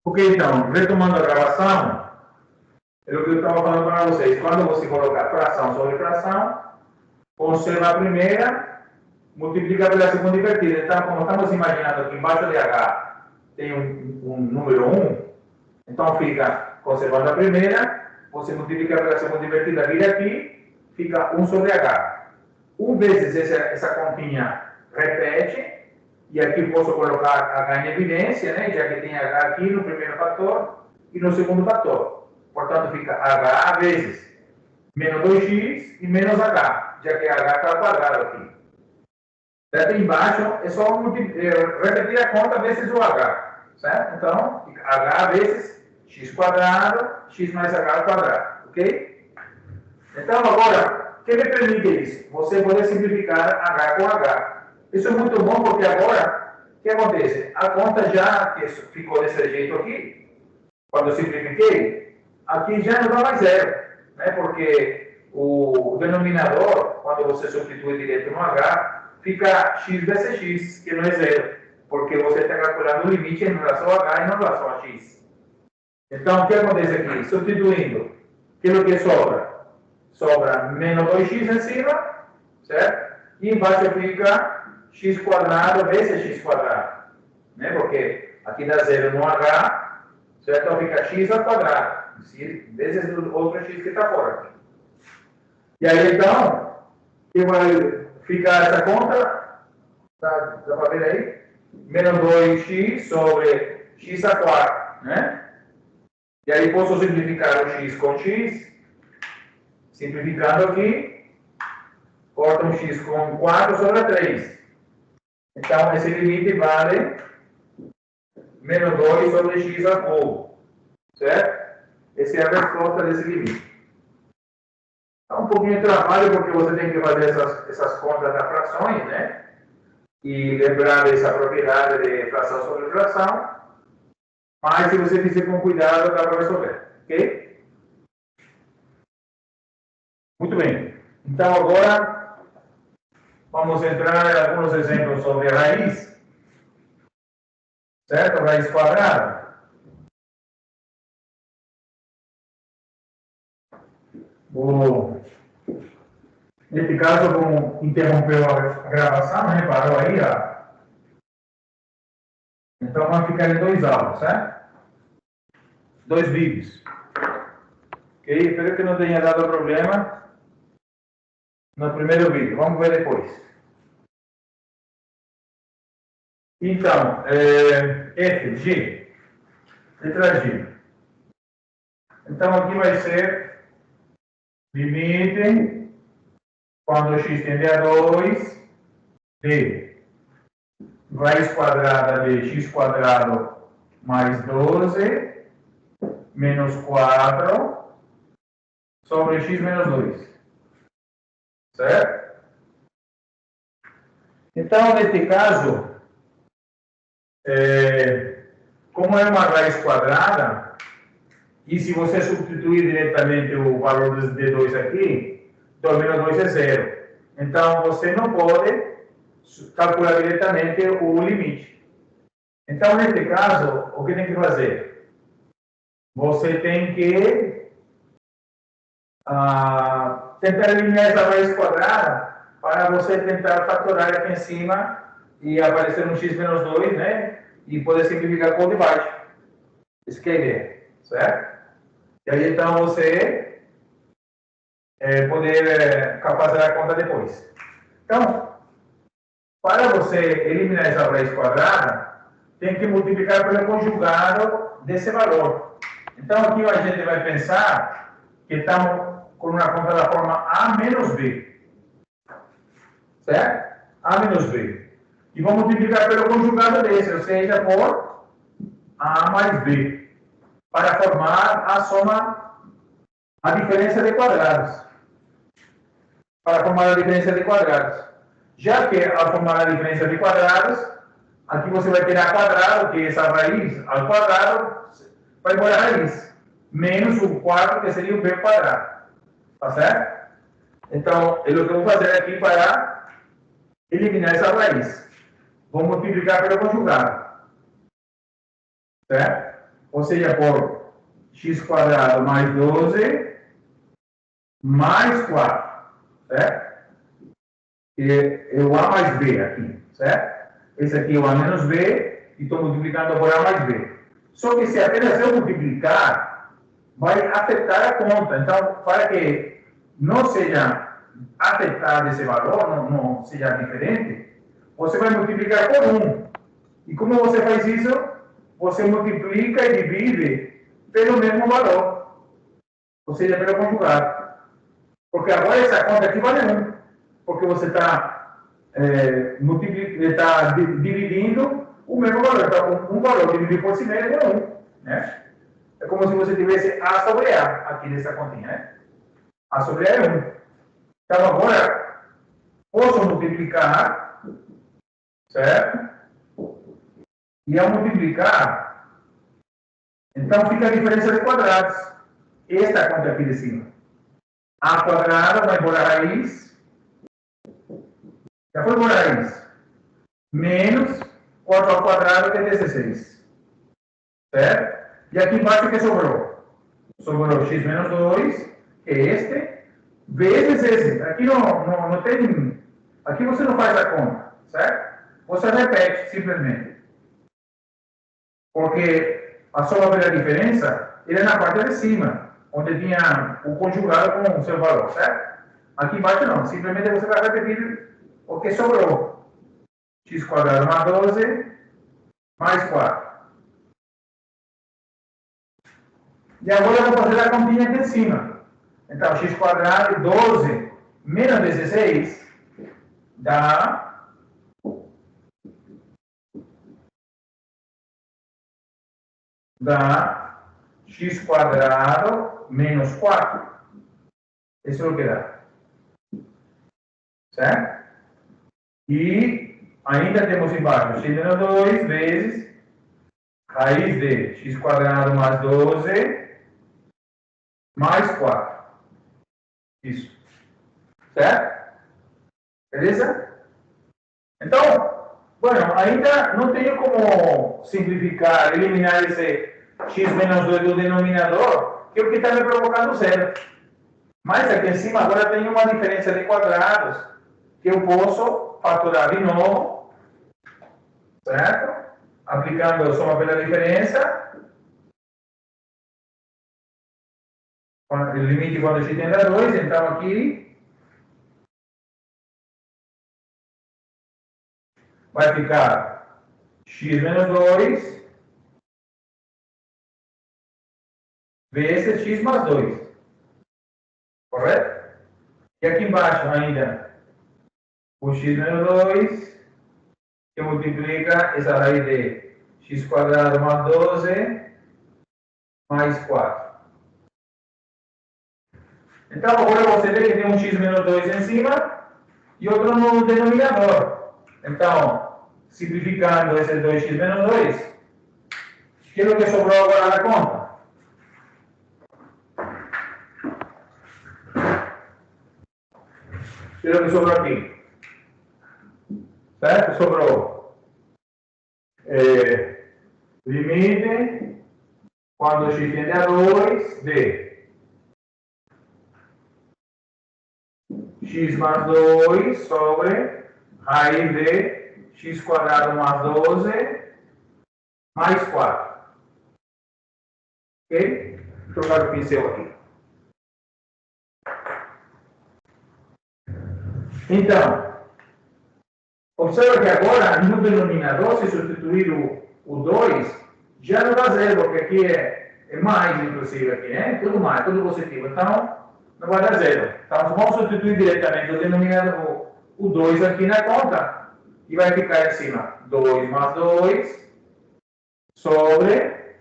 Ok, então, retomando a gravação, é o que eu estava falando para vocês. Quando você colocar fração sobre fração, conserva a primeira, multiplica pela segunda invertida. Então, como estamos imaginando que embaixo de H tem um número 1, então fica, conservando a primeira, você multiplica pela segunda invertida, vira aqui, fica 1 sobre H. 1 vezes essa continha repete, e aqui posso colocar H em evidência, né? Já que tem H aqui no primeiro fator e no segundo fator. Portanto, fica H vezes menos 2x e menos H, já que H está ao quadrado aqui. Certo? Embaixo é só repetir a conta vezes o H. Certo? Então, fica H vezes x quadrado, x mais H ao quadrado. Ok? Então, agora, o que me permite isso? Você poder simplificar H com H. Isso é muito bom porque agora, o que acontece? A conta já que ficou desse jeito aqui, quando eu simplifiquei, aqui já não dá mais zero, né? Porque o denominador, quando você substitui direto no H, fica x vezes x, que não é zero, porque você está calculando o limite em relação a H e não em relação a x. Então, o que acontece aqui? Substituindo, aquilo que sobra? Sobra menos 2x em cima, certo? E embaixo fica x quadrado vezes x quadrado, né? Porque aqui dá zero no H, certo? Então fica x ao quadrado, vezes o outro x que está fora. E aí, então, que vai ficar essa conta? Dá para ver aí? Menos 2x sobre x a 4, né? E aí posso simplificar o x com x, simplificando aqui, corta um x com 4 sobre 3. Então, esse limite vale menos 2 sobre x ao cubo, certo? Essa é a resposta desse limite. Dá um pouquinho de trabalho, porque você tem que fazer essas contas das frações, né? E lembrar dessa propriedade de fração sobre fração. Mas, se você fizer com cuidado, dá para resolver, ok? Muito bem. Então, agora, vamos entrar em alguns exemplos sobre a raiz. Certo? Raiz quadrada. Nesse caso, como interrompeu a gravação, né? Parou aí, ó. Então, vai ficar em 2 aulas, certo? 2 vídeos. Ok? Espero que não tenha dado problema no primeiro vídeo. Vamos ver depois. Então, F, G. Letra G. Então, aqui vai ser limite quando x tende a 2 de raiz quadrada de x quadrado mais 12 menos 4 sobre x menos 2. Certo? Então, neste caso, como é uma raiz quadrada, e se você substituir diretamente o valor de 2 aqui, 2 menos 2 é 0. Então, você não pode calcular diretamente o limite. Então, neste caso, o que tem que fazer? Você tem que tentar eliminar essa raiz quadrada para você tentar fatorar aqui em cima e aparecer um x menos 2, né? E poder simplificar com o de baixo. Isso que é a ideia, certo? E aí, então, você poder fazer a conta depois. Então, para você eliminar essa raiz quadrada, tem que multiplicar pelo conjugado desse valor. Então, aqui a gente vai pensar que estamos com uma conta da forma A menos B. Certo? A menos B. E vamos multiplicar pelo conjugado desse, ou seja, por A mais B. Para formar a soma, a diferença de quadrados. Para formar a diferença de quadrados. Já que ao formar a diferença de quadrados, aqui você vai ter A quadrado, que é essa raiz, ao quadrado, vai embora a raiz. Menos o 4, que seria o B quadrado. Tá certo? Então, é o que eu vou fazer aqui para eliminar essa raiz. Vou multiplicar pelo conjugado. Certo? ou seja, por x quadrado mais 12 mais 4, certo? E é o a mais b aqui, certo? Esse aqui é o a menos b, e estou multiplicando por a mais b. Só que se apenas eu multiplicar, vai afetar a conta. Então, para que não seja afetado esse valor, não seja diferente, você vai multiplicar por 1. E como você faz isso? Você multiplica e divide pelo mesmo valor, ou seja, pelo conjugado. Porque agora essa conta aqui vale 1, porque você está dividindo o mesmo valor. Então, um valor dividido por si mesmo é 1. Né? É como se você tivesse A sobre A aqui nessa continha. Né? A sobre A é 1. Então, agora, posso multiplicar, certo? E ao multiplicar, então fica a diferença de quadrados. Esta é a conta aqui de cima. A quadrado vai por a raiz. Já foi por a raiz. Menos 4 ao quadrado, que é 16. Certo? E aqui embaixo o que sobrou? Sobrou x menos 2, que é este, vezes esse. Aqui não tem... Aqui você não faz a conta, certo? Você repete, simplesmente. Porque a soma pela diferença, ele é na parte de cima, onde tinha o conjugado com o seu valor, certo? Aqui embaixo não, simplesmente você vai repetir o que sobrou. X quadrado mais 12, mais 4. E agora eu vou fazer a continha aqui em cima. Então, x quadrado 12 menos 16 dá x quadrado menos 4. Isso é o que dá. Certo? E ainda temos embaixo x menos 2 vezes raiz de x quadrado mais 12 mais 4. Isso. Certo? Beleza? Então, bueno, ainda não tenho como simplificar, eliminar esse x menos 2 do denominador, que é o que está me provocando zero. Mas aqui em cima agora tem uma diferença de quadrados, que eu posso fatorar de novo, certo? Aplicando a soma pela diferença. O limite quando x tende a 2, então aqui vai ficar x menos 2 vezes x mais 2. Correto? E aqui embaixo ainda o x menos 2, que multiplica essa raiz de x quadrado mais 12 mais 4. Então, agora você vê que tem um x menos 2 em cima e outro no denominador. Então, simplificando esses 2x menos 2, o que é o que sobrou agora na conta? O que é o que sobrou aqui? Certo? Sobrou limite quando x tende a 2 de x mais 2 sobre raiz de x quadrado mais 12 mais 4. Ok? Vou trocar o pincel aqui. Então, observa que agora no denominador, se substituir o 2, já não dá zero, porque aqui é mais, inclusive, aqui, né? Tudo mais, tudo positivo. Então, não vai dar zero. Então, vamos substituir diretamente o denominador, o 2 aqui na conta, e vai ficar em cima 2 mais 2 sobre,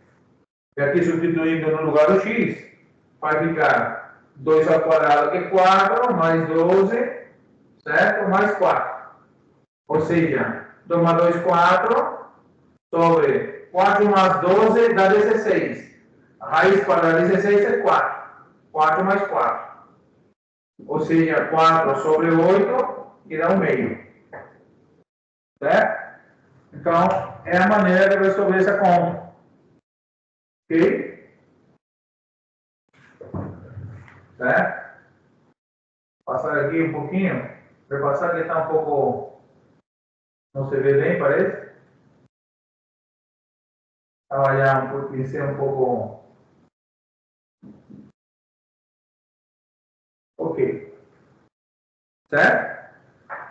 e aqui substituindo no lugar do x, vai ficar 2 ao quadrado, que é 4, mais 12, certo? Mais 4. Ou seja, 2 mais 2, 4, sobre 4 mais 12 dá 16. A raiz quadrada de 16 é 4. 4 mais 4. Ou seja, 4 sobre 8, que dá 1 meio. Certo? Então, é a maneira de resolver essa conta. Ok? Certo? Passar aqui um pouquinho. Vai passar que está um pouco... Não se vê bem, parece? Trabalhar um pouquinho, ser um pouco... Ok. Certo?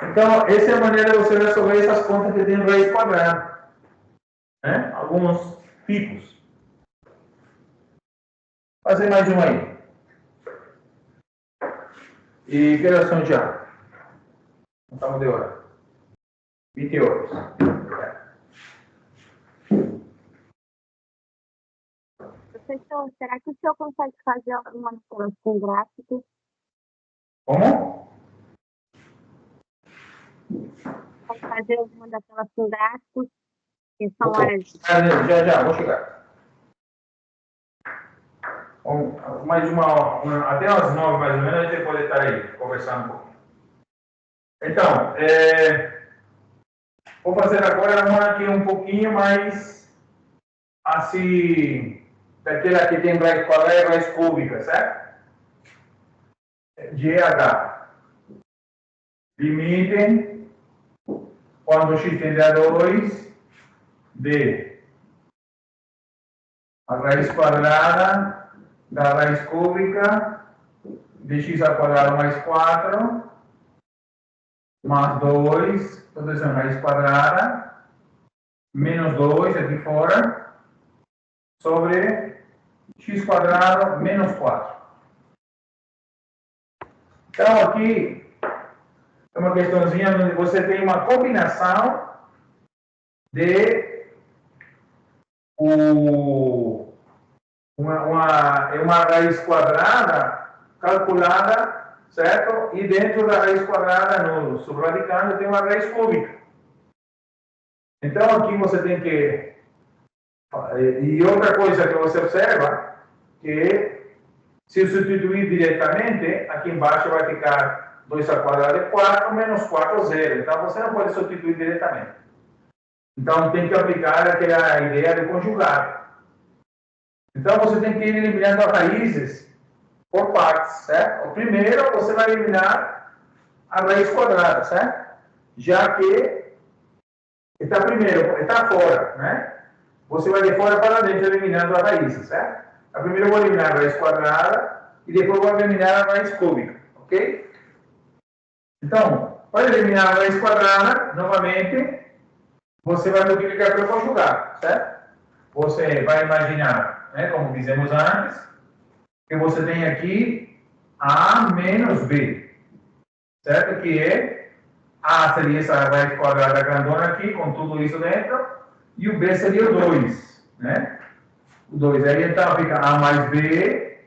Então, essa é a maneira de você resolver essas contas que tem raiz quadrada. Né? Alguns tipos. Fazer mais uma aí. E que horas são já? Não estamos de hora. 20 horas. Professor, será que o senhor consegue fazer alguma coisa com gráficos? Como? Pode fazer alguma daquelas com gráficos? Que são as... Já, vou chegar. Mais até às 9 mais ou menos, a gente pode estar aí, conversando um pouquinho. Então, vou fazer agora uma aqui um pouquinho mais, assim, daquela que tem raiz quadrada e raiz cúbica, certo? GH. Limite, quando x tende a 2, de a raiz quadrada da raiz cúbica de x ao quadrado mais 4 mais 2, tudo isso é raiz quadrada, menos 2 aqui fora, sobre x quadrado menos 4. Então, aqui é uma questãozinha onde você tem uma combinação de uma raiz quadrada calculada, certo? E dentro da raiz quadrada, no subradicando, tem uma raiz cúbica. Então, aqui você tem que... E outra coisa que você observa, que se eu substituir diretamente, aqui embaixo vai ficar 2 ao quadrado é 4, menos 4 é 0. Então, você não pode substituir diretamente. Então, tem que aplicar aquela ideia de conjugado. Então, você tem que ir eliminando as raízes por partes, certo? O primeiro, você vai eliminar a raiz quadrada, certo? Já que está primeiro, está fora, né? Você vai de fora para dentro eliminando as raízes, certo? A primeiro eu vou eliminar a raiz quadrada e depois vou eliminar a raiz cúbica, ok? Então, para eliminar a raiz quadrada, novamente, você vai multiplicar pelo conjugado, certo? Você vai imaginar, né, como fizemos antes, que você tem aqui A menos B, certo? Que é A seria essa raiz quadrada grandona aqui, com tudo isso dentro, e o B seria o 2, né? O 2. Aí então fica A mais B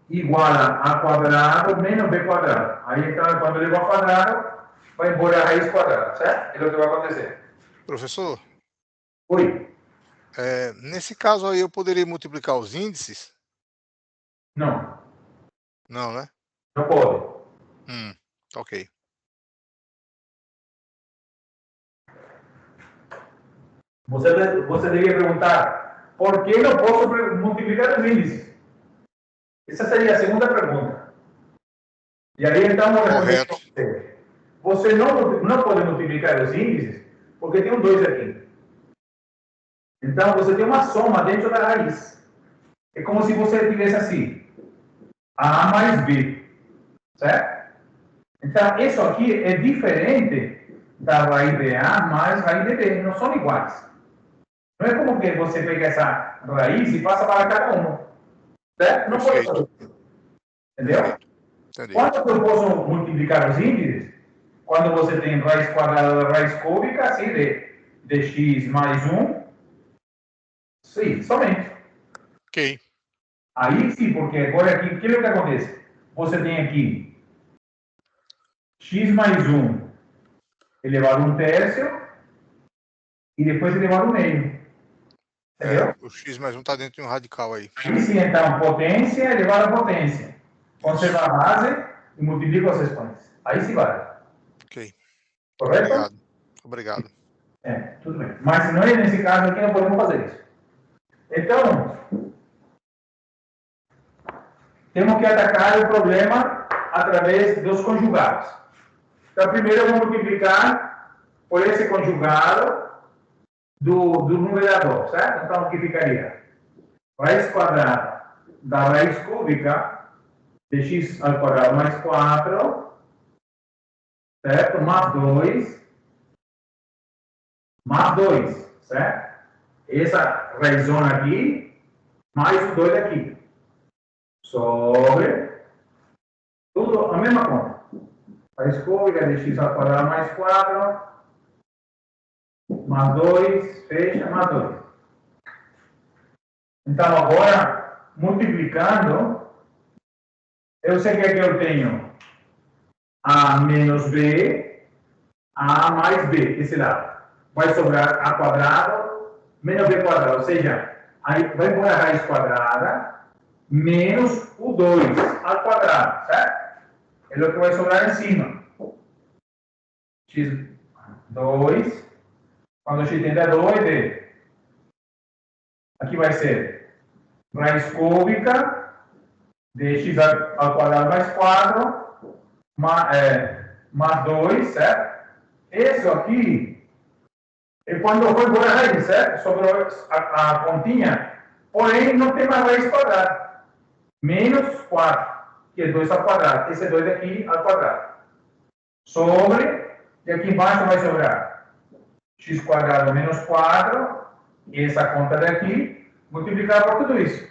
igual a A quadrado menos B quadrado. Aí então, quando ele vai ao quadrado, vai embora a raiz quadrada, certo? É o que vai acontecer. Professor? Oi? Nesse caso aí, eu poderia multiplicar os índices? Não. Não, né? Não pode. Ok. Você deveria perguntar, por que não posso multiplicar os índices? Essa seria a segunda pergunta. E aí, então, Correto. você não pode multiplicar os índices, porque tem um 2 aqui. Então, você tem uma soma dentro da raiz. É como se você tivesse assim, A mais B, certo? Então, isso aqui é diferente da raiz de A mais raiz de B. Não são iguais. Não é como que você pega essa raiz e passa para cada uma. Certo? Não pode fazer. Entendeu? Entendi. Quando eu posso multiplicar os índices, quando você tem raiz quadrada da raiz cúbica, assim, de x mais 1, sim, somente. Ok. Aí sim, porque agora aqui, o que é que acontece? Você tem aqui x mais 1 elevado a 1/3 e depois elevado ao meio. Entendeu? O x mais 1 está dentro de um radical aí. Aí sim, então, potência elevada a potência. Conserva a base e multiplica as expoentes. Aí sim vai. Ok. Correto? Obrigado. Tudo bem. Mas se não é nesse caso aqui, não podemos fazer isso. Então, temos que atacar o problema através dos conjugados. Então, primeiro eu vou multiplicar por esse conjugado do numerador, certo? Então, o que ficaria? Raiz quadrada da raiz cúbica de x ao quadrado mais 4, certo? Mais 2, certo? Essa raizona aqui, mais o 2 aqui. Sobre tudo a mesma conta. Raiz cúbica de x ao quadrado mais 4, mais 2, fecha, mais 2. Então, agora, multiplicando, eu sei que aqui eu tenho a menos b, a mais b, esse lado. Vai sobrar a quadrado menos b quadrado, ou seja, aí vai pôr a raiz quadrada menos o 2 ao quadrado, certo? É o que vai sobrar em cima. x2, quando x tende a 2, aqui vai ser raiz cúbica de x ao quadrado mais 4, mais 2, certo? Isso aqui é quando foi embora a raiz, certo? Sobrou a continha, porém não tem mais raiz quadrada. Menos 4, que é 2 ao quadrado. Esse é 2 aqui ao quadrado. Sobre, e aqui embaixo vai sobrar x quadrado menos 4, e essa conta daqui, multiplicar por tudo isso.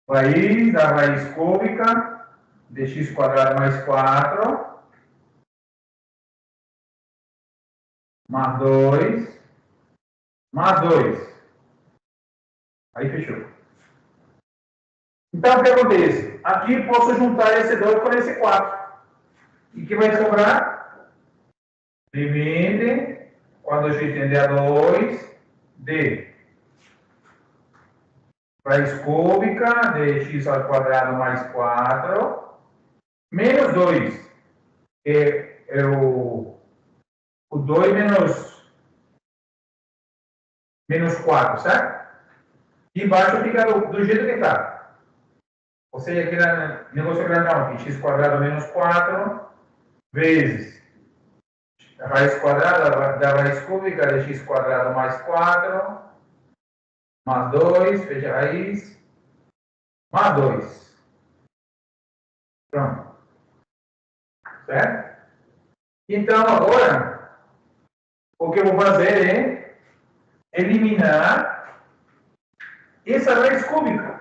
Raiz da raiz cúbica de x quadrado mais 4, mais 2, mais 2. Aí fechou. Então, o que acontece? Aqui posso juntar esse 2 com esse 4. E que vai sobrar? Divide, quando a gente tende a 2, de raiz cúbica de x ao quadrado mais 4, menos 2, que é o 2 menos 4, certo? E embaixo fica do jeito que está. Ou seja, aqui no negócio grandão aqui, x quadrado menos 4, vezes a raiz quadrada da raiz cúbica de x quadrado mais 4, mais 2, fecha a raiz, mais 2. Pronto. Certo? Então, agora, o que eu vou fazer é eliminar essa raiz cúbica.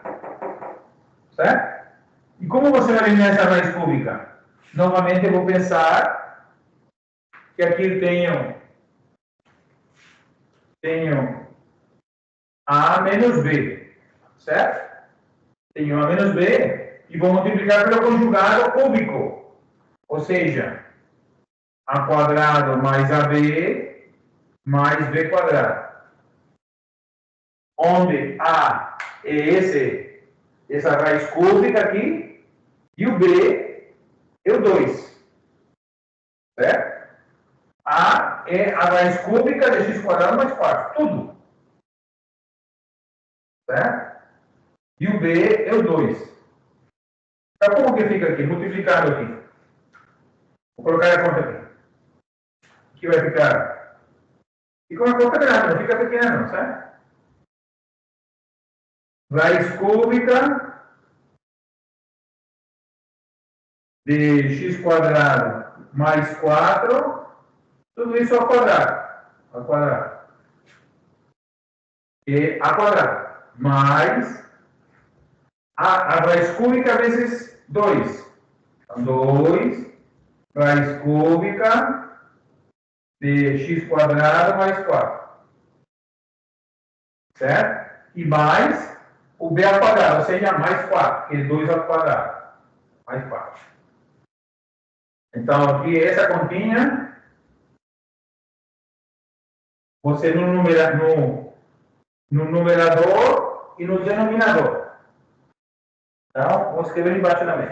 Certo? E como você vai eliminar essa raiz cúbica? Novamente, eu vou pensar que aqui eu tenho A menos B, certo? Tenho A menos B e vou multiplicar pelo conjugado cúbico, ou seja, A quadrado mais AB mais B quadrado, onde A é essa raiz cúbica aqui e o B é o 2, certo? A é a raiz cúbica de x quadrado mais 4, tudo. Certo? E o B é o 2. Então, como que fica aqui? Multiplicado aqui. Vou colocar a conta aqui. Aqui vai ficar. Fica uma conta grande, não fica pequena, não, certo? Raiz cúbica de x quadrado mais 4. Tudo isso ao quadrado. Ao quadrado. E a quadrado. Mais a raiz cúbica vezes 2. Então, 2 raiz cúbica de x quadrado mais 4. Certo? E mais o b ao quadrado, ou seja, mais 4, que é 2 ao quadrado. Mais 4. Então, aqui essa continha, você no numerador e no denominador. Então, vamos escrever embaixo também.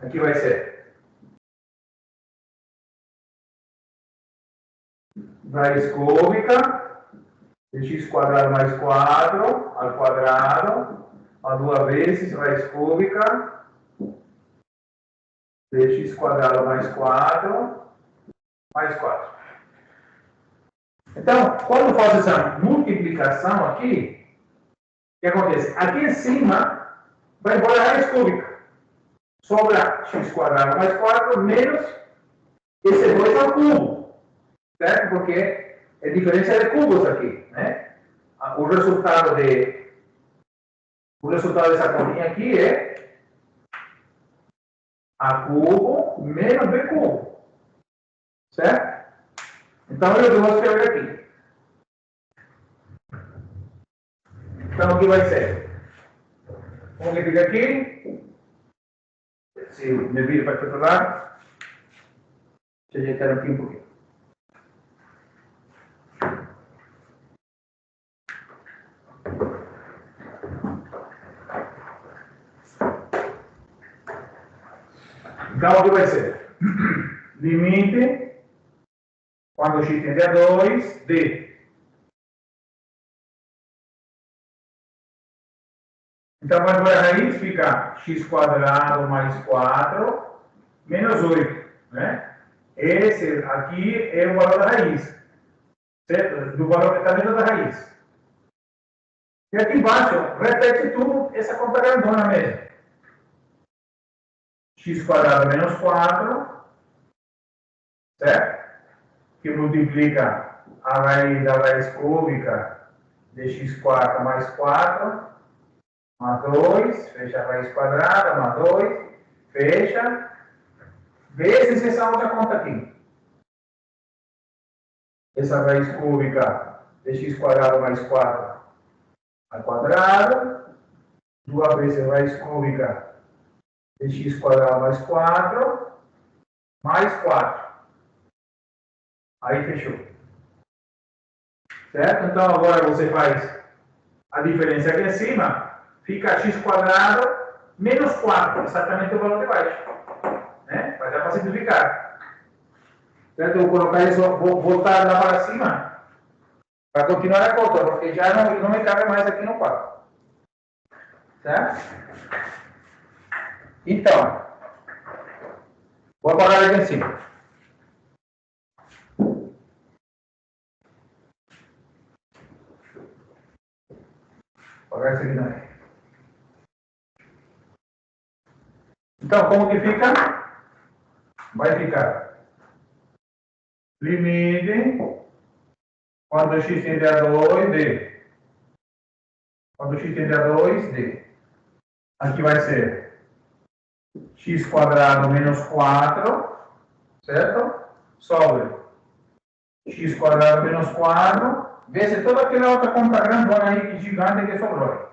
Aqui vai ser raiz cúbica de x quadrado mais 4 ao quadrado, a 2 vezes raiz cúbica de x quadrado mais 4 mais 4. Então, quando faz essa multiplicação aqui, o que acontece? Aqui em cima vai embora a raiz cúbica. Sobra x quadrado mais 4 menos esse 2 ao cubo. Certo? Porque é diferença de cubos aqui, né? O resultado dessa continha aqui é A cubo menos B cubo. Certo? Então, eu vou escrever aqui. Então, o que vai ser? Como que fica aqui? Se me viro para o outro lado. Deixa eu ajeitar aqui um pouquinho. Então, o que vai ser? Limite, quando x tende a 2, d. Então, quando a raiz fica x quadrado mais 4 menos 8, né? Esse aqui é o valor da raiz, certo? Do valor que está dentro da raiz. E aqui embaixo, repete tudo essa conta grandona mesmo. X quadrado menos 4, certo? Que multiplica a raiz da raiz cúbica de x quarta mais 4, mais 2, fecha a raiz quadrada, mais 2, fecha, vezes essa outra conta aqui. Essa raiz cúbica de x quadrado mais 4 ao quadrado, 2 vezes raiz cúbica de x quadrado mais 4, mais 4. Aí fechou. Certo? Então agora você faz a diferença aqui em cima, fica x quadrado menos 4, exatamente o valor de baixo. Né? Vai dar para simplificar. Certo? Eu vou colocar isso, vou voltar lá para cima, para continuar a conta, porque já não me cabe mais aqui no quadro. Certo? Então, vou apagar aqui em cima. Vou apagar isso aqui também. Então, como que fica? Vai ficar limite quando x tende a 2, d. Quando x tende a 2, d. Aqui vai ser x quadrado menos 4, certo? Sobre x quadrado menos 4, vezes toda aquela outra conta grandona aí, gigante que sobrou.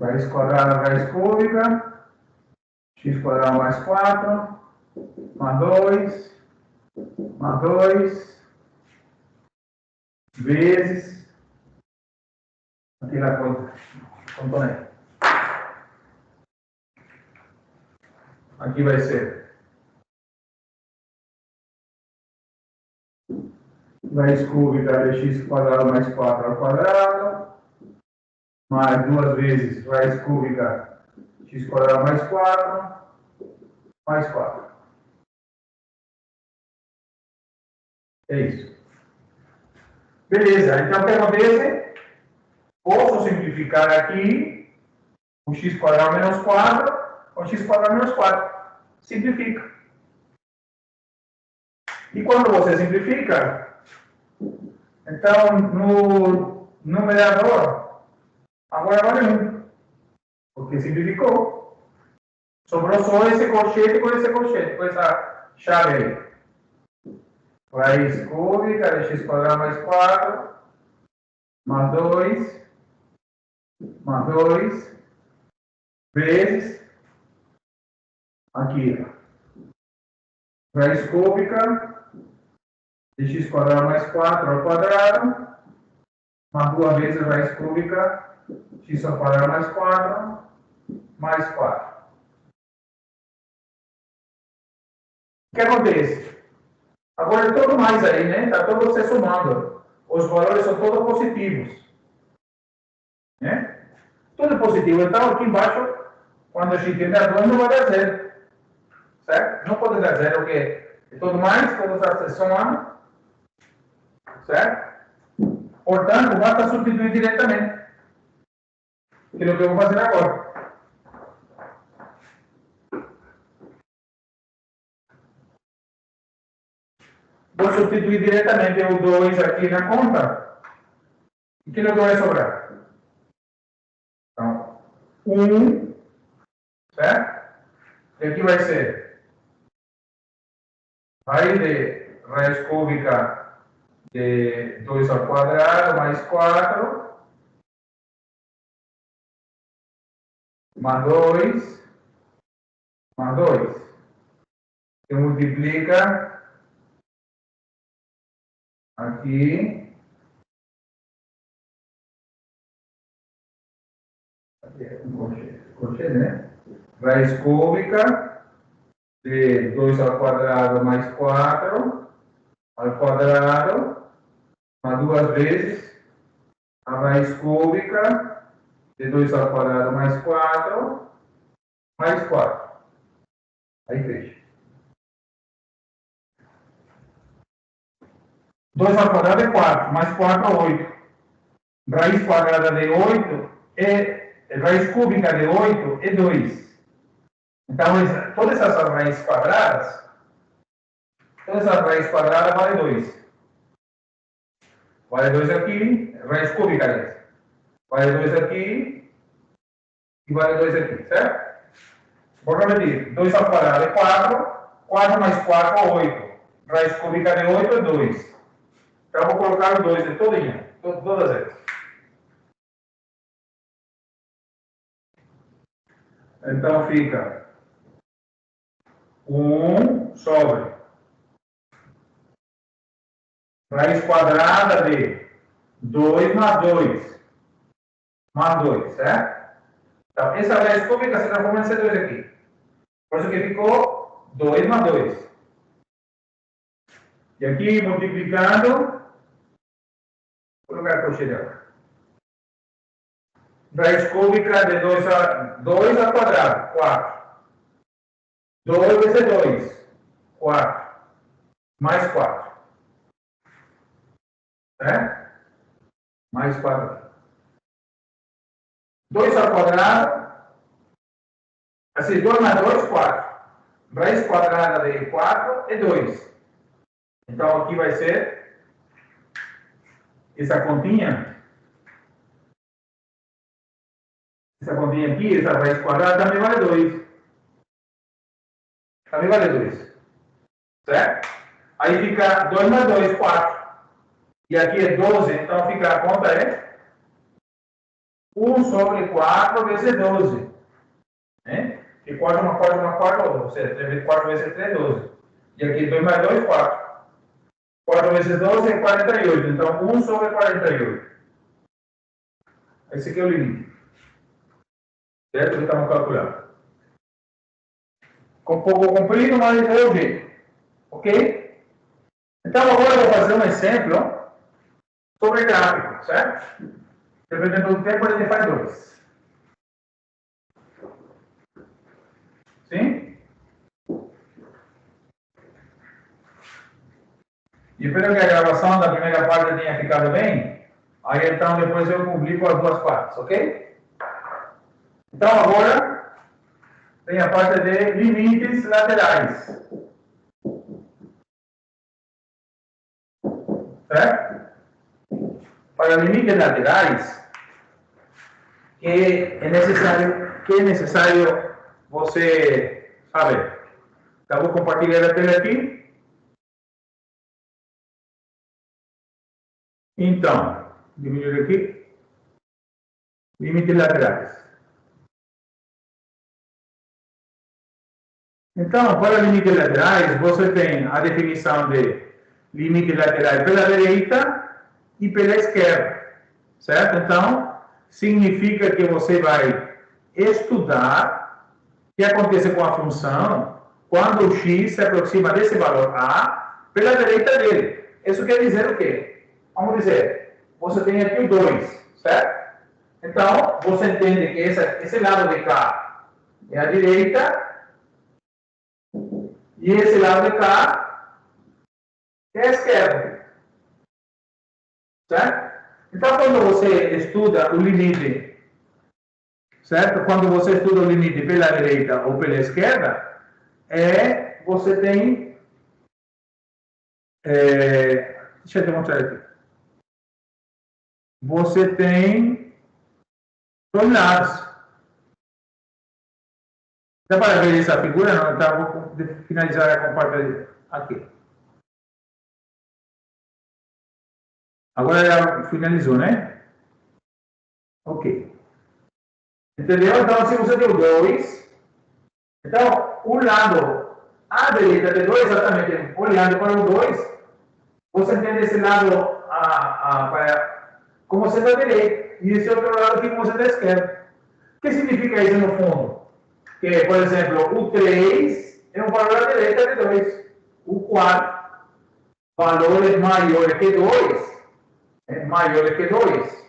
Raiz quadrada, raiz cúbica, x quadrado mais 4, mais 2, vezes aquela componente. Aqui vai ser raiz cúbica de x quadrado mais 4 ao quadrado, mais 2 vezes raiz cúbica x quadrado mais 4, mais 4. É isso. Beleza, então o que acontece? Posso simplificar aqui o x quadrado menos 4 com x quadrado menos 4. Simplifica. E quando você simplifica, então no numerador, agora vale 1. Porque simplificou. Sobrou só esse colchete com esse colchete, com essa chave aí. Raiz cúbica de x quadrado mais 4, mais 2, vezes, aqui, raiz cúbica de x quadrado mais 4 ao quadrado, mais 2 vezes raiz cúbica x ao quadrado mais 4, mais 4. O que acontece? Agora, tudo mais aí, né? Está todo você somando. Os valores são todos positivos. Né? Tudo positivo. Então, aqui embaixo, quando a gente der 2, não vai dar 0. Certo? Não pode dar 0, porque tudo mais, tudo está somando. Certo? Portanto, basta substituir diretamente. Que é o que eu vou fazer agora. Vou substituir diretamente o 2 aqui na conta. E que é o que vai sobrar? Então, 1, certo? E aqui vai ser raiz cúbica de 2 ao quadrado mais 4, mais 2, mais 2. Que multiplica aqui. Cochete, né? Raiz cúbica de 2 ao quadrado mais 4 ao quadrado, mais 2 vezes a raiz cúbica de 2 ao quadrado mais 4 mais 4. Aí fecha. 2 ao quadrado é 4, mais 4 é 8. Raiz quadrada de 8 raiz cúbica de 8 é 2. Então, todas essas raízes quadradas vale 2. Vale 2 aqui, raiz cúbica, aliás. Vale 2 aqui e vale 2 aqui, certo? Vou repetir. 2 ao quadrado é 4, 4 mais 4 é 8. Raiz cúbica de 8 é 2. Então, vou colocar o 2 em todas elas. Então, fica 1 sobre raiz quadrada de 2 mais 2. Mais 2, certo? Então, essa raiz cúbica se transforma em C2 aqui. Por isso que ficou 2 mais 2. E aqui, multiplicando, vou colocar a coxinha agora. Raiz cúbica de 2 ao quadrado, 4. 2 vezes 2, 4. Mais 4. Certo? Mais 4. 2 ao quadrado. Assim, 2 mais 2, 4. Raiz quadrada de 4 é 2. Então, aqui vai ser essa continha. Essa continha aqui, essa raiz quadrada, também vale 2. Também vale 2. Certo? Aí fica 2 mais 2, 4. E aqui é 12, então fica a conta é 1 sobre 4 vezes 12. Né? E 4 mais 4 mais 4, ou seja, 4 vezes 3 é 12. E aqui 2 mais 2, 4. 4 vezes 12 é 48. Então, 1 sobre 48. Esse aqui é o limite. Certo? Que estamos calculando. Com um pouco comprido, mas é o jeito. Ok? Então, agora eu vou fazer um exemplo sobre gráfico, certo? Dependendo do tempo, a gente faz 2. Sim? E espero que a gravação da primeira parte tenha ficado bem. Aí, então, depois eu publico as duas partes, ok? Então, agora, tem a parte de limites laterais. Certo? Para limites laterais, que é necessário você saber. Então, vou compartilhar a tela aqui. Então, diminuir aqui. Limites laterais. Então, para limites laterais, você tem a definição de limite lateral pela direita e pela esquerda, certo? Então, significa que você vai estudar o que acontece com a função quando o x se aproxima desse valor a pela direita dele. Isso quer dizer o quê? Vamos dizer, você tem aqui o 2, certo? Então, você entende que esse lado de cá é a direita e esse lado de cá é a esquerda, certo? Então, quando você estuda o limite, certo? Quando você estuda o limite pela direita ou pela esquerda, você tem... deixa eu te mostrar aqui. Você tem dois lados. Dá para ver essa figura? Não, tá, vou finalizar a compartilhar aqui. Agora já finalizou, né? Ok. Entendeu? Então, se você tem o 2, então, o lado à direita de 2, exatamente, olhando para o 2, você entende esse lado como sendo a direita, e esse outro lado aqui como sendo a esquerda. O que significa isso no fundo? Que, por exemplo, o 3 é um valor à direita de 2. O 4, valores maiores que 2, maiores que 2,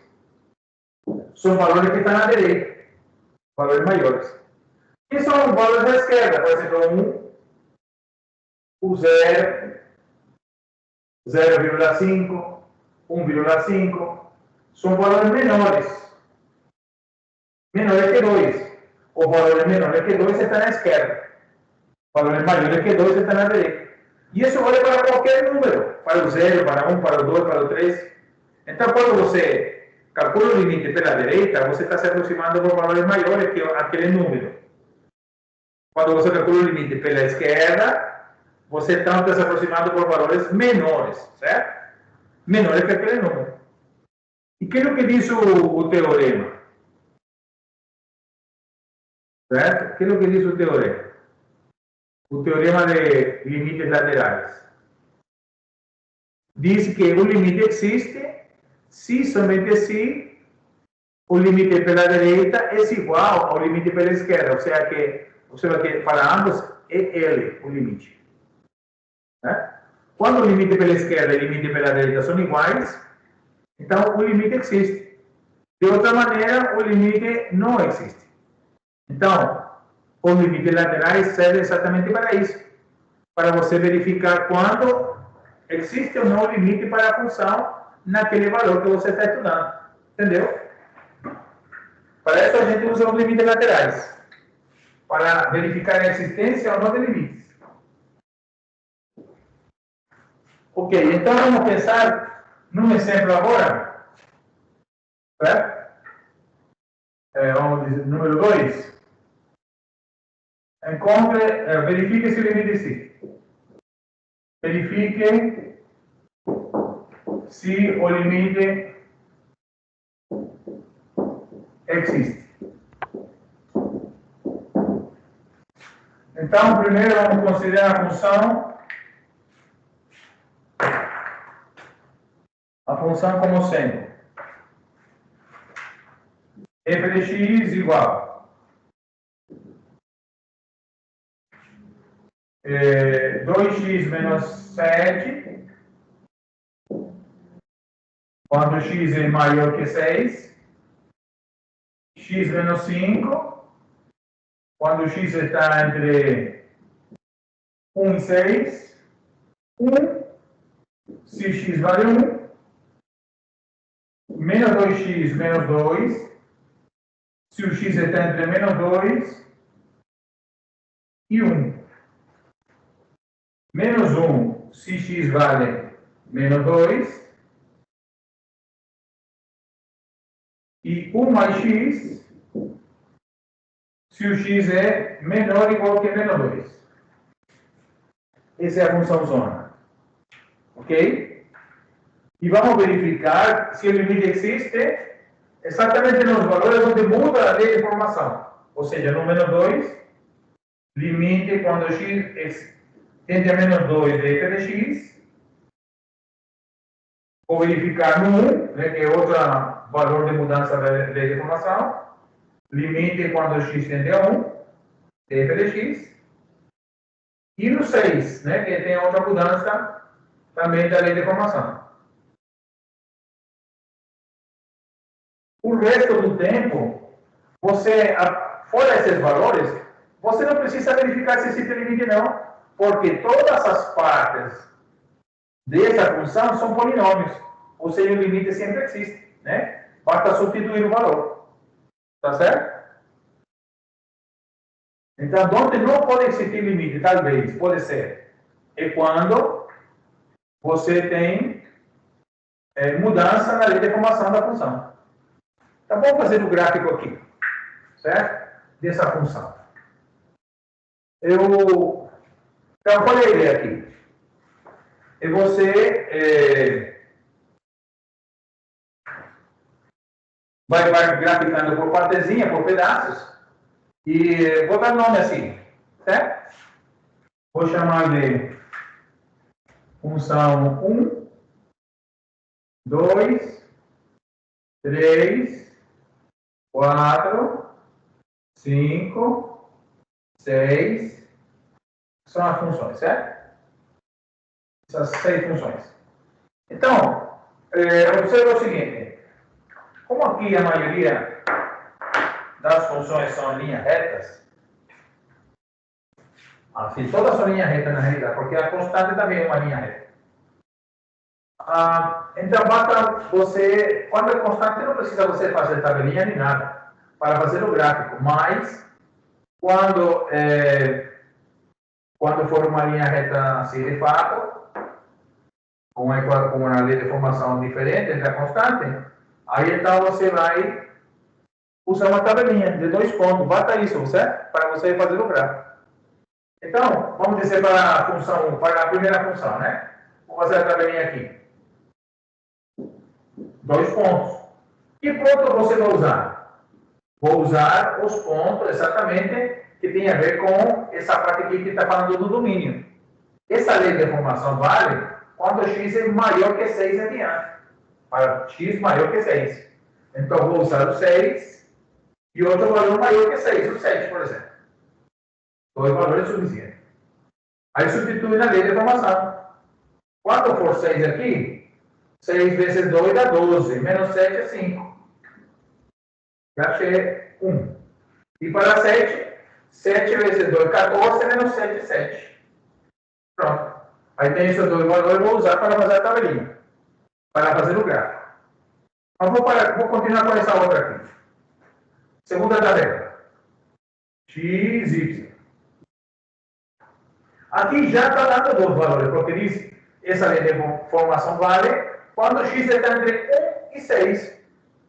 são valores que estão à direita, valores maiores. E são valores da esquerda, por exemplo, 1, o 0, 0,5, 1,5, são valores menores que 2. Os valores menores que 2 estão na esquerda, valores maiores que 2 estão na direita. E isso vale para qualquer número, para o 0, para o 1, para o 2, para o 3. Então, quando você calcula o limite pela direita, você está se aproximando por valores maiores que aquele número. Quando você calcula o limite pela esquerda, você está se aproximando por valores menores, certo? Menores que aquele número. E o que é o que diz o teorema? Certo? O que é o que diz o teorema? O teorema de limites laterais. Diz que o limite existe se somente se o limite pela direita é igual ao limite pela esquerda, ou seja que para ambos é L o limite. Né? Quando o limite pela esquerda e o limite pela direita são iguais, então o limite existe. De outra maneira, o limite não existe. Então, os limites laterais servem exatamente para isso, para você verificar quando existe ou não limite para a função naquele valor que você está estudando. Entendeu? Para isso a gente usa os limites laterais, para verificar a existência ou não de limites. Ok, então vamos pensar num exemplo agora. Certo? Vamos dizer, número 2. Verifique se o limite existe. Verifique se o limite existe. Então, primeiro vamos considerar a função como sendo f de x igual 2x menos 7, quando x é maior que 6, x menos 5, quando x está entre 1 e 6, 1, se x vale 1, menos 2x menos 2, se o x está entre menos 2 e 1. Menos 1, se x vale menos 2, e 1 mais x, se o x é menor ou igual que menos 2. Essa é a função zona. Ok? E vamos verificar se o limite existe exatamente nos valores onde muda a lei de formação. Ou seja, no menos 2, limite quando x tende a menos 2 de f de x. Vou verificar no 1, né, que é outro valor de mudança da lei de formação. Limite quando x tende a 1 de f de x. E no 6, né, que tem outra mudança também da lei de formação. O resto do tempo, você, fora esses valores, você não precisa verificar se existe limite não, porque todas as partes dessa função são polinômios, ou seja, o limite sempre existe, né? Basta substituir o valor. Tá certo? Então, onde não pode existir limite, talvez, pode ser, é quando você tem mudança na lei de formação da função. Então, vamos fazer o gráfico aqui, certo? Dessa função. Então, qual é a ideia aqui? É você vai graficando por partezinha, por pedaços, e vou dar nome assim, certo? Vou chamar de função 1, 2, 3, 4, 5, 6, são as funções, certo? Essas 6 funções. Então, observa o seguinte, como aqui a maioria das funções são linhas retas, assim, todas são linhas retas na realidade, porque a constante também é uma linha reta. Então, basta você, quando é constante, não precisa você fazer tabelinha nem nada para fazer o gráfico, mas quando for uma linha reta assim de fato, com uma lei de formação diferente entre a constante, aí então você vai usar uma tabelinha de 2 pontos, basta isso, certo? Para você fazer o gráfico. Então, vamos dizer para a primeira função, né? Vou fazer a tabelinha aqui. 2 pontos. Que ponto você vai usar? Vou usar os pontos exatamente que tem a ver com essa parte aqui que está falando do domínio. Essa lei de formação vale quando x é maior que 6 adiante. Para x maior que 6. Então, vou usar o 6 e outro valor maior que 6, o 7, por exemplo. 2 valores suficientes. Aí substitui na lei de formação. Quando for 6 aqui, 6 vezes 2 dá 12, menos 7 é 5. Já achei 1. E para 7, 7 vezes 2, 14, menos 7 é 7. Pronto. Aí tem esses 2 valores, eu vou usar para fazer a tabelinha, para fazer o gráfico. Mas vou continuar com essa outra aqui. Segunda tabela. X, Y. Aqui já está dando 2 valores, porque diz essa lei de formação vale quando x está entre 1 e 6.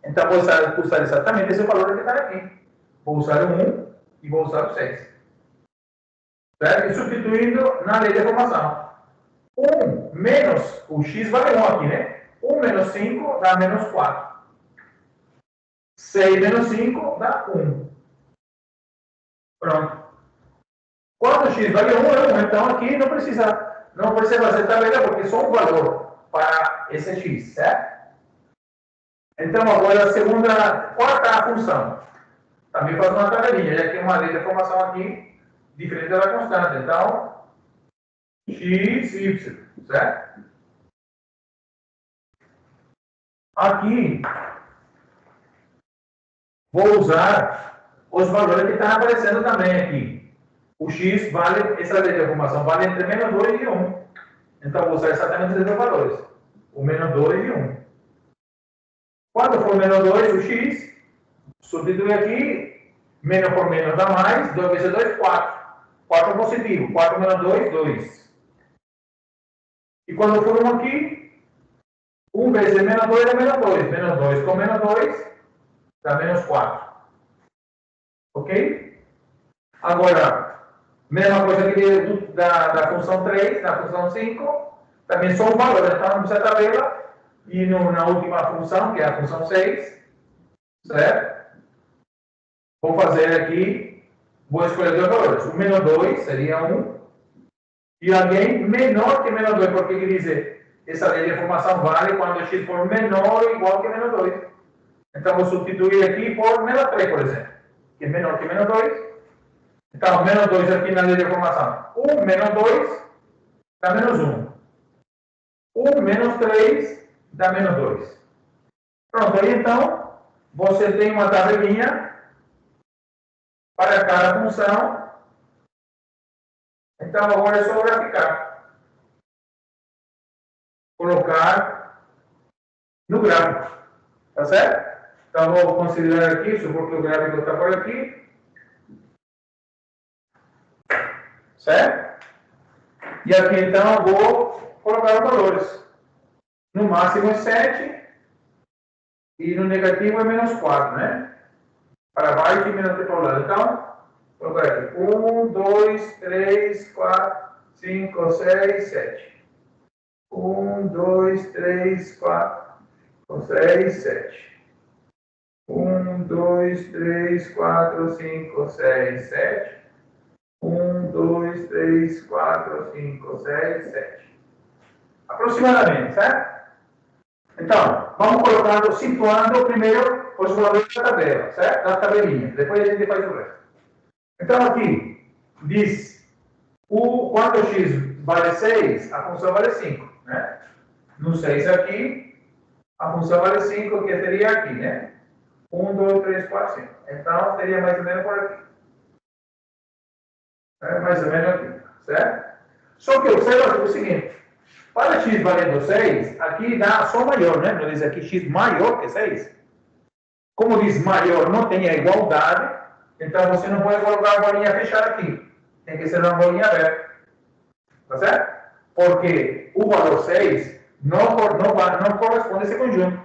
Então, vou usar exatamente esse valor que está aqui. Vou usar o 1 e vou usar o 6. Certo? E substituindo na lei de formação. 1 menos, o x vale 1 aqui, né? 1 menos 5 dá menos 4. 6 menos 5 dá 1. Pronto. Quando x vale 1, é 1. Então, aqui não precisa fazer tabela, porque só um valor para esse x, certo? Então, agora a quarta função. Também faz uma tabelinha, já que tem uma lei de formação aqui, diferente da constante. Então, x, y, certo? Aqui, vou usar os valores que estão aparecendo também aqui. O x vale, essa lei de formação vale entre menos 2 e 1. Então, vou usar exatamente esses dois valores. O menos 2 e 1. Quando for menos 2, o x, substitui aqui, menos por menos dá mais, 2 vezes 2, 4. 4 positivo, 4 menos 2, 2. E quando for 1 aqui, 1 vezes menos 2 é menos 2. Menos 2 com menos 2 dá menos 4. Ok? Agora, mesma coisa aqui da função 3, da função 5, também só um valor. Então, nessa tabela, e na última função, que é a função 6, certo? Vou fazer aqui, vou escolher 2 valores. O menos 2 seria 1, e alguém menor que menos 2, porque quer dizer, essa lei de formação vale quando x for menor ou igual que menos 2. Então, vou substituir aqui por menos 3, por exemplo, que é menor que menos 2. Então, menos 2 aqui na lei de formação. 1 menos 2 dá menos 1. 1 menos 3 dá menos 2. Pronto, aí então, você tem uma tabelinha para cada função. Então, agora é só graficar. Colocar no gráfico. Tá certo? Então, vou considerar aqui, supor que o gráfico está por aqui. Certo? E aqui, então, eu vou colocar os valores. No máximo é 7 e no negativo é menos 4, né? Para baixo e menos para o lado. Então, vou colocar aqui. 1, 2, 3, 4, 5, 6, 7. 1, 2, 3, 4, 6, 7. 1, 2, 3, 4, 5, 6, 7. 1, 2, 3, 4, 5, 6, 7. Aproximadamente, certo? Então, vamos colocando, situando primeiro os valores da tabela, certo? Da tabelinha. Depois a gente faz o resto. Então, aqui, diz, quando x vale 6, a função vale 5, né? No 6 aqui, a função vale 5, que seria aqui, né? 1, 2, 3, 4, 5. Então, seria mais ou menos por aqui. Mais ou menos aqui, certo? Só que observa o seguinte, para x valendo 6, aqui dá só maior, né? Não diz aqui x maior que 6. Como diz maior, não tem a igualdade, então você não pode colocar uma bolinha fechada aqui. Tem que ser uma bolinha aberta. Tá certo? Porque o valor 6 não corresponde a esse conjunto.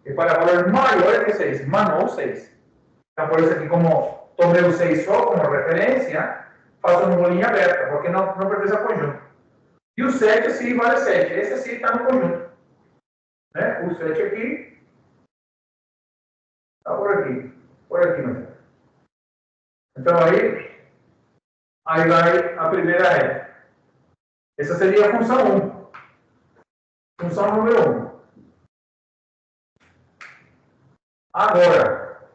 E para valor maior que 6, mas não 6. Então, por isso aqui, como tomei o 6 só como referência, faço uma bolinha aberta, porque não pertence ao conjunto. E o 7, sim, vale 7. Esse, sim, está no conjunto. Né? O 7 aqui, está por aqui. Por aqui, meu filho. Então, aí vai a primeira reta. Essa seria a função 1. Função número 1. Agora,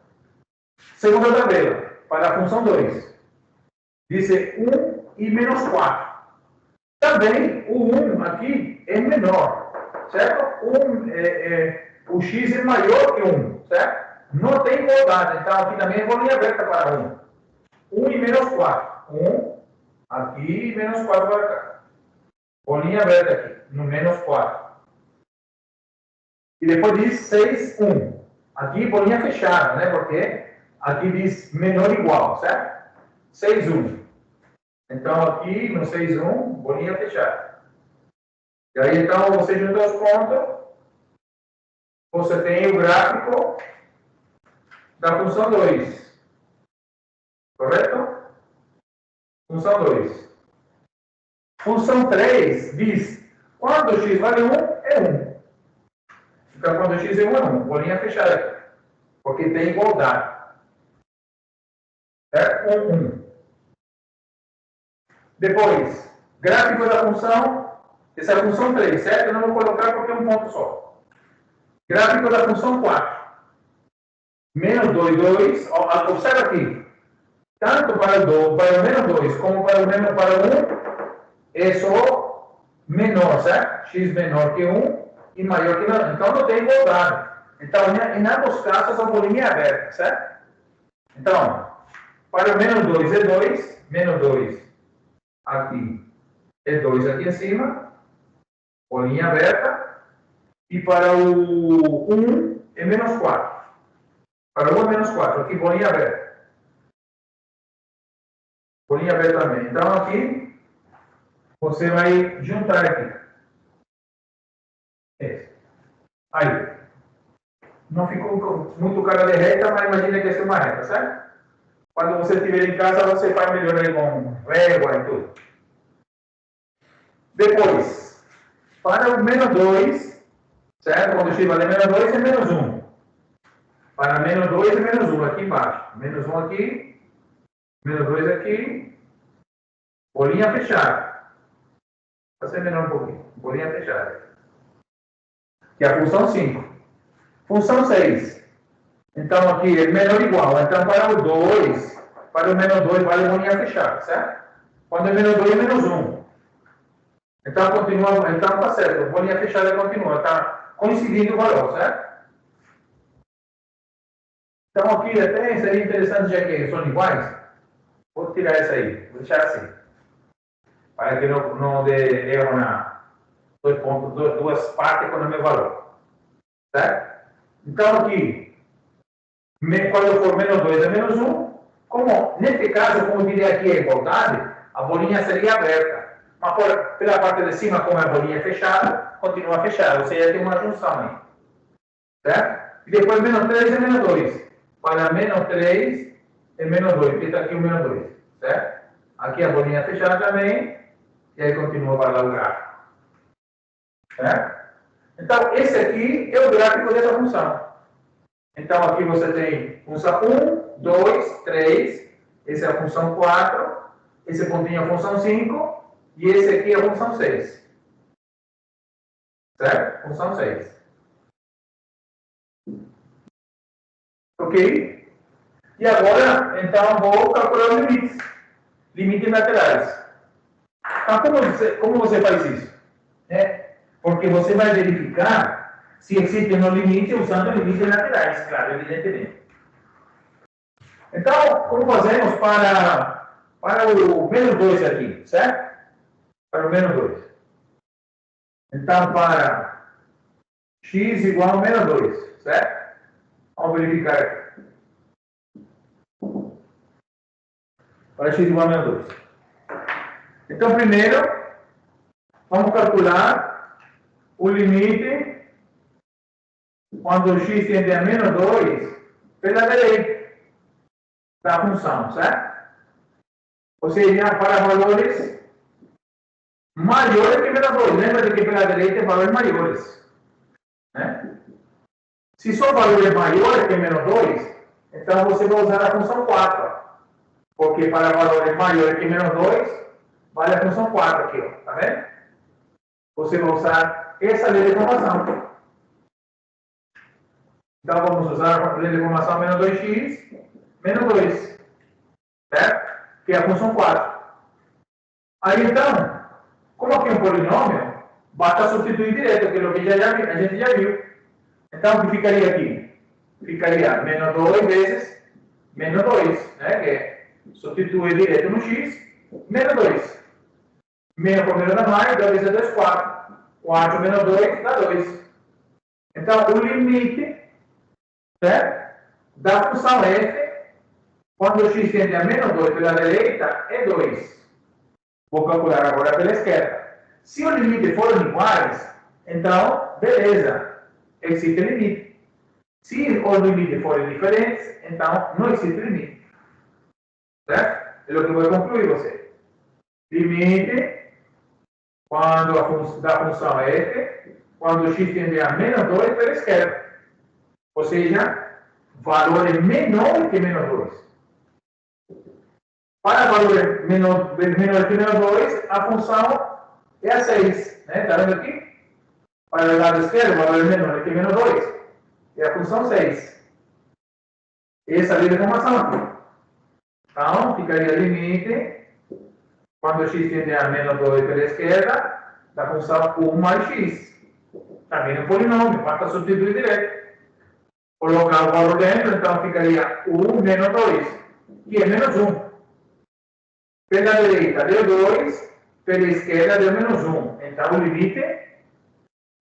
segunda tabela, para a função 2. Diz 1 e menos 4. Também o 1 aqui é menor, certo? O x é maior que 1, certo? Não tem igualdade, então aqui também é bolinha aberta para 1. 1 e menos 4. 1 aqui e menos 4 para cá. Bolinha aberta aqui, no menos 4. E depois diz 6, 1. Aqui bolinha fechada, né? Porque aqui diz menor ou igual, certo? 6, 1. Então, aqui no 6, 1, bolinha fechada. E aí, então, você junta os pontos, você tem o gráfico da função 2. Correto? Função 2. Função 3 diz, quando x vale 1, é 1. Então, quando x é 1, é 1. Bolinha fechada aqui. Porque tem igualdade. Certo? 1, 1. Depois, gráfico da função, essa é a função 3, certo? Eu não vou colocar porque é um ponto só. Gráfico da função 4. Menos 2, 2. Observa aqui. Tanto para o menos 2 como para o 1, é só menor, certo? X menor que 1 e maior que 1. Então, não tem igualdade. Então, em ambos casos, a bolinha é aberta, certo? Então, para o menos 2 é 2, menos 2. Aqui é 2 aqui em cima, bolinha aberta, e para o 1 é menos 4. Para o 1 é menos 4, aqui bolinha aberta. Bolinha aberta também. Então aqui, você vai juntar aqui. Esse. Aí. Não ficou muito cara de reta, mas imagina que essa é uma reta, certo? Quando você estiver em casa, você faz melhor aí com régua e tudo. Depois, para o menos 2, certo? Quando x vale menos 2, é menos 1. Para menos 2 é menos 1, aqui embaixo. Menos 1 aqui, menos 2 aqui, bolinha fechada. Vai ser menor um pouquinho, bolinha fechada. Que é a função 5. Função 6. Então, aqui é menor ou igual. Então, para o 2, para o menos 2 vale bolinha fechada, certo? Quando é menos 2 é menos 1. Então, continua, então está certo, bolinha fechada continua, está coincidindo o valor, certo? Então, aqui até seria interessante, já que são iguais, vou tirar essa aí, vou deixar assim, para que não dê erro na duas partes com o mesmo valor, certo? Então, aqui, quando for menos 2 é menos 1, como neste caso, como eu diria aqui é igualdade, a bolinha seria aberta. Mas pela parte de cima, como a bolinha é fechada, continua fechada. Ou seja, tem uma junção aí. Certo? E depois menos 3 é menos 2. Para menos 3 é menos 2. Porque está aqui o menos 2. Certo? Aqui a bolinha fechada também. E aí continua para lá o gráfico. Certo? Então, esse aqui é o gráfico dessa função. Então, aqui você tem função 1, 2, 3. Essa é a função 4. Esse pontinho é a função 5. E esse aqui é a função 6. Certo? Função 6. Ok? E agora, então, vou calcular os limites. Limites laterais. Então, como você faz isso? Porque você vai verificar se existe um limite usando limites laterais, claro, evidentemente. Então, como fazemos para o menos 2 aqui, certo? Para o menos 2. Então, para x igual a menos 2, certo? Vamos verificar aqui. Para x igual a menos 2. Então, primeiro, vamos calcular o limite quando x tende a menos 2 pela direita da função, certo? Ou seja, para valores maiores que menos 2. Lembra de que pela direita é valores maiores. Né? Se são valores maiores que menos 2, então você vai usar a função 4. Porque para valores maiores que menos 2, vale a função 4 aqui, ó. Tá vendo? Você vai usar essa lei de formação. Então, vamos usar a lei de formação menos 2x, menos 2. Certo? Que é a função 4. Aí, então, como aqui é um polinômio, basta substituir direto, que é o que a gente já viu. Então, o que ficaria aqui? Ficaria menos 2 vezes menos 2, né? Que é substituir direto no x, menos 2. Menos por menos dá mais, 2 vezes 2, 4. 4 menos 2 dá 2. Então, o limite, certo? Da função f, quando o x tende a menos 2 pela direita, é 2. Vou calcular agora pela esquerda. Se o limite forem iguais, então, beleza, existe limite. Se os limites forem diferentes, então não existe limite. Certo? É o que eu vou concluir você. Limite, quando da função f, quando o x tende a menos 2 pela esquerda. Ou seja, valores menores que menos 2. Para valores menores que menos 2, a função é a 6. Está vendo aqui? Para o lado esquerdo, valores menores que menos 2, é a função 6. Essa é a lei de formação aqui. Então, ficaria limite, quando x tende a menos 2 pela esquerda, da função 1 mais x. Também é um polinômio, basta substituir direto. Colocar o valor dentro, então ficaria 1 menos 2, que é menos 1. Pela direita deu 2, pela esquerda deu menos 1. Então, o limite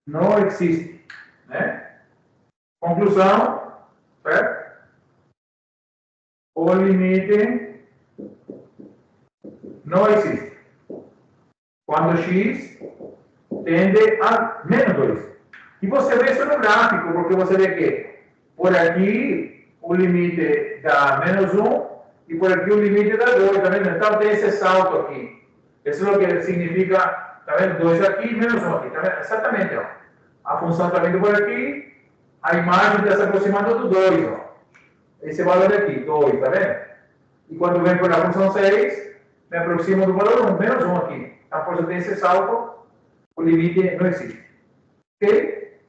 não existe. Né? Conclusão, certo? O limite não existe. Quando x tende a menos 2. E você vê isso no gráfico, porque você vê que por aqui o limite dá menos 1 e por aqui o limite dá 2, tá vendo? Então tem esse salto aqui. Isso é o que significa, tá vendo? 2 aqui e menos 1 aqui, tá vendo? Exatamente, ó. A função está vindo por aqui, a imagem está se aproximando do 2, ó. Esse valor aqui, 2, tá vendo? E quando vem por a função 6, me aproximo do valor 1, menos 1 aqui. Então, por tem esse salto, o limite não existe. Ok?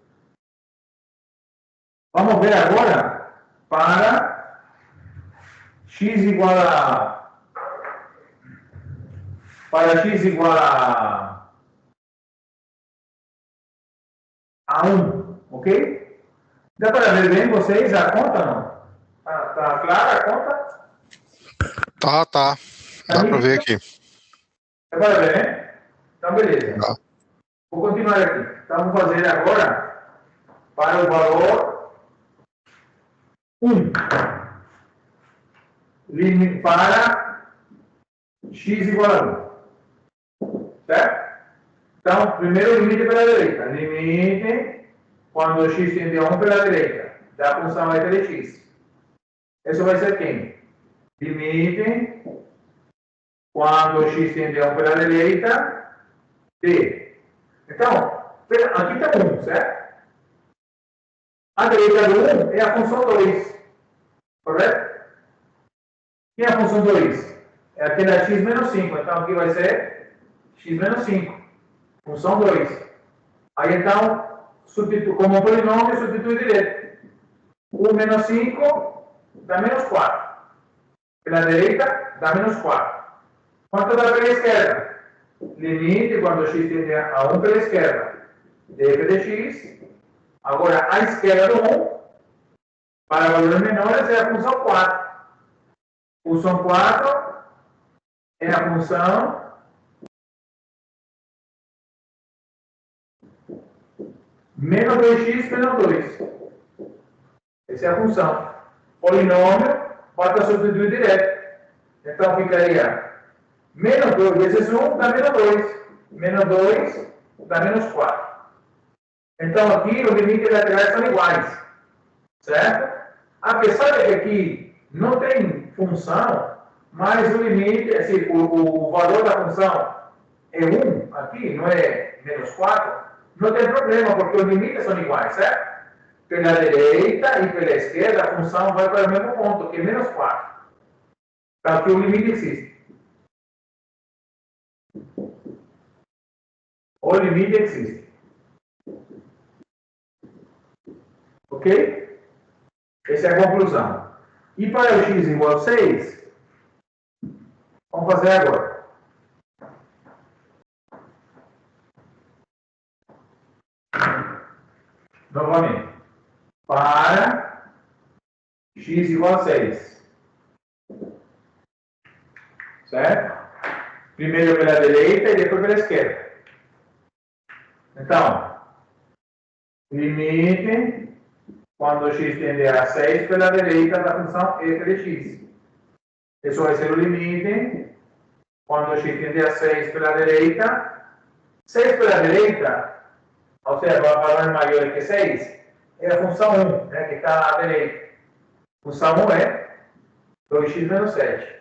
Vamos ver agora para x igual a a 1, ok? Dá para ver bem vocês a conta, não? Tá clara a conta? Tá. Dá para ver aqui. Dá para ver, né? Então, beleza. Dá. Vou continuar aqui. Então, vamos fazer agora para o valor 1. Limite para x igual a 1. Certo? Então, primeiro limite pela direita. Limite quando x tende a 1 pela direita da função f de x. Isso vai ser quem? Limite quando x tende a 1 pela direita de. Então, aqui está 1, certo? A direita do 1 é a função 2. Correto? Quem é a função 2? É aquela x menos 5. Então, aqui vai ser x menos 5. Função 2. Aí, então, como polinômio, substitui direto. 1 menos 5 dá menos 4. Pela direita, dá menos 4. Quanto dá pela esquerda? Limite quando x tende a 1 pela esquerda. Df de x. Agora, a esquerda do 1, para valores menores, é a função 4. Função 4 é a função menos 2x menos 2. Essa é a função. Polinômio, bota substituir direto. Então, ficaria menos 2 vezes 1 dá menos 2. Menos 2 dá menos 4. Então, aqui, os limites laterais são iguais. Certo? Apesar de que aqui não tem função, mas o limite, assim, o valor da função é 1 aqui, não é menos 4, não tem problema, porque os limites são iguais, certo? Pela direita e pela esquerda, a função vai para o mesmo ponto, que é menos 4. Então, aqui o limite existe. O limite existe. Ok? Essa é a conclusão. E para o x igual a 6, vamos fazer agora. Novamente. Para x igual a 6. Certo? Primeiro pela direita e depois pela esquerda. Então, limite quando x tende a 6 pela direita da função f de x. Isso vai ser o limite quando x tende a 6 pela direita. 6 pela direita, ou seja, valor maior que 6, é a função 1, né, que está à direita. Função 1 é 2x menos 7.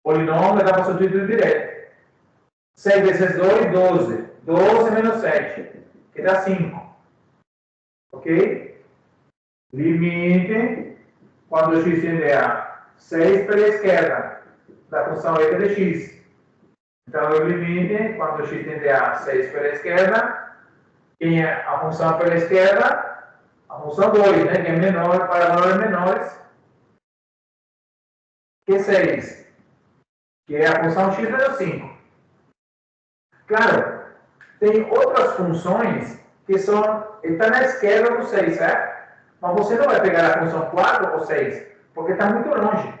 Polinômio dá para substituir direto. 6 vezes 2, 12. 12 menos 7, que dá 5. Ok? Limite quando x tende a 6 pela esquerda da função f de x. Então, o limite quando x tende a 6 pela esquerda, quem é a função pela esquerda? A função 2, né, que é menor para valores menores que 6, que é a função x menos 5. Claro, tem outras funções que estão na esquerda do 6, certo? Mas você não vai pegar a função 4 ou 6, porque está muito longe.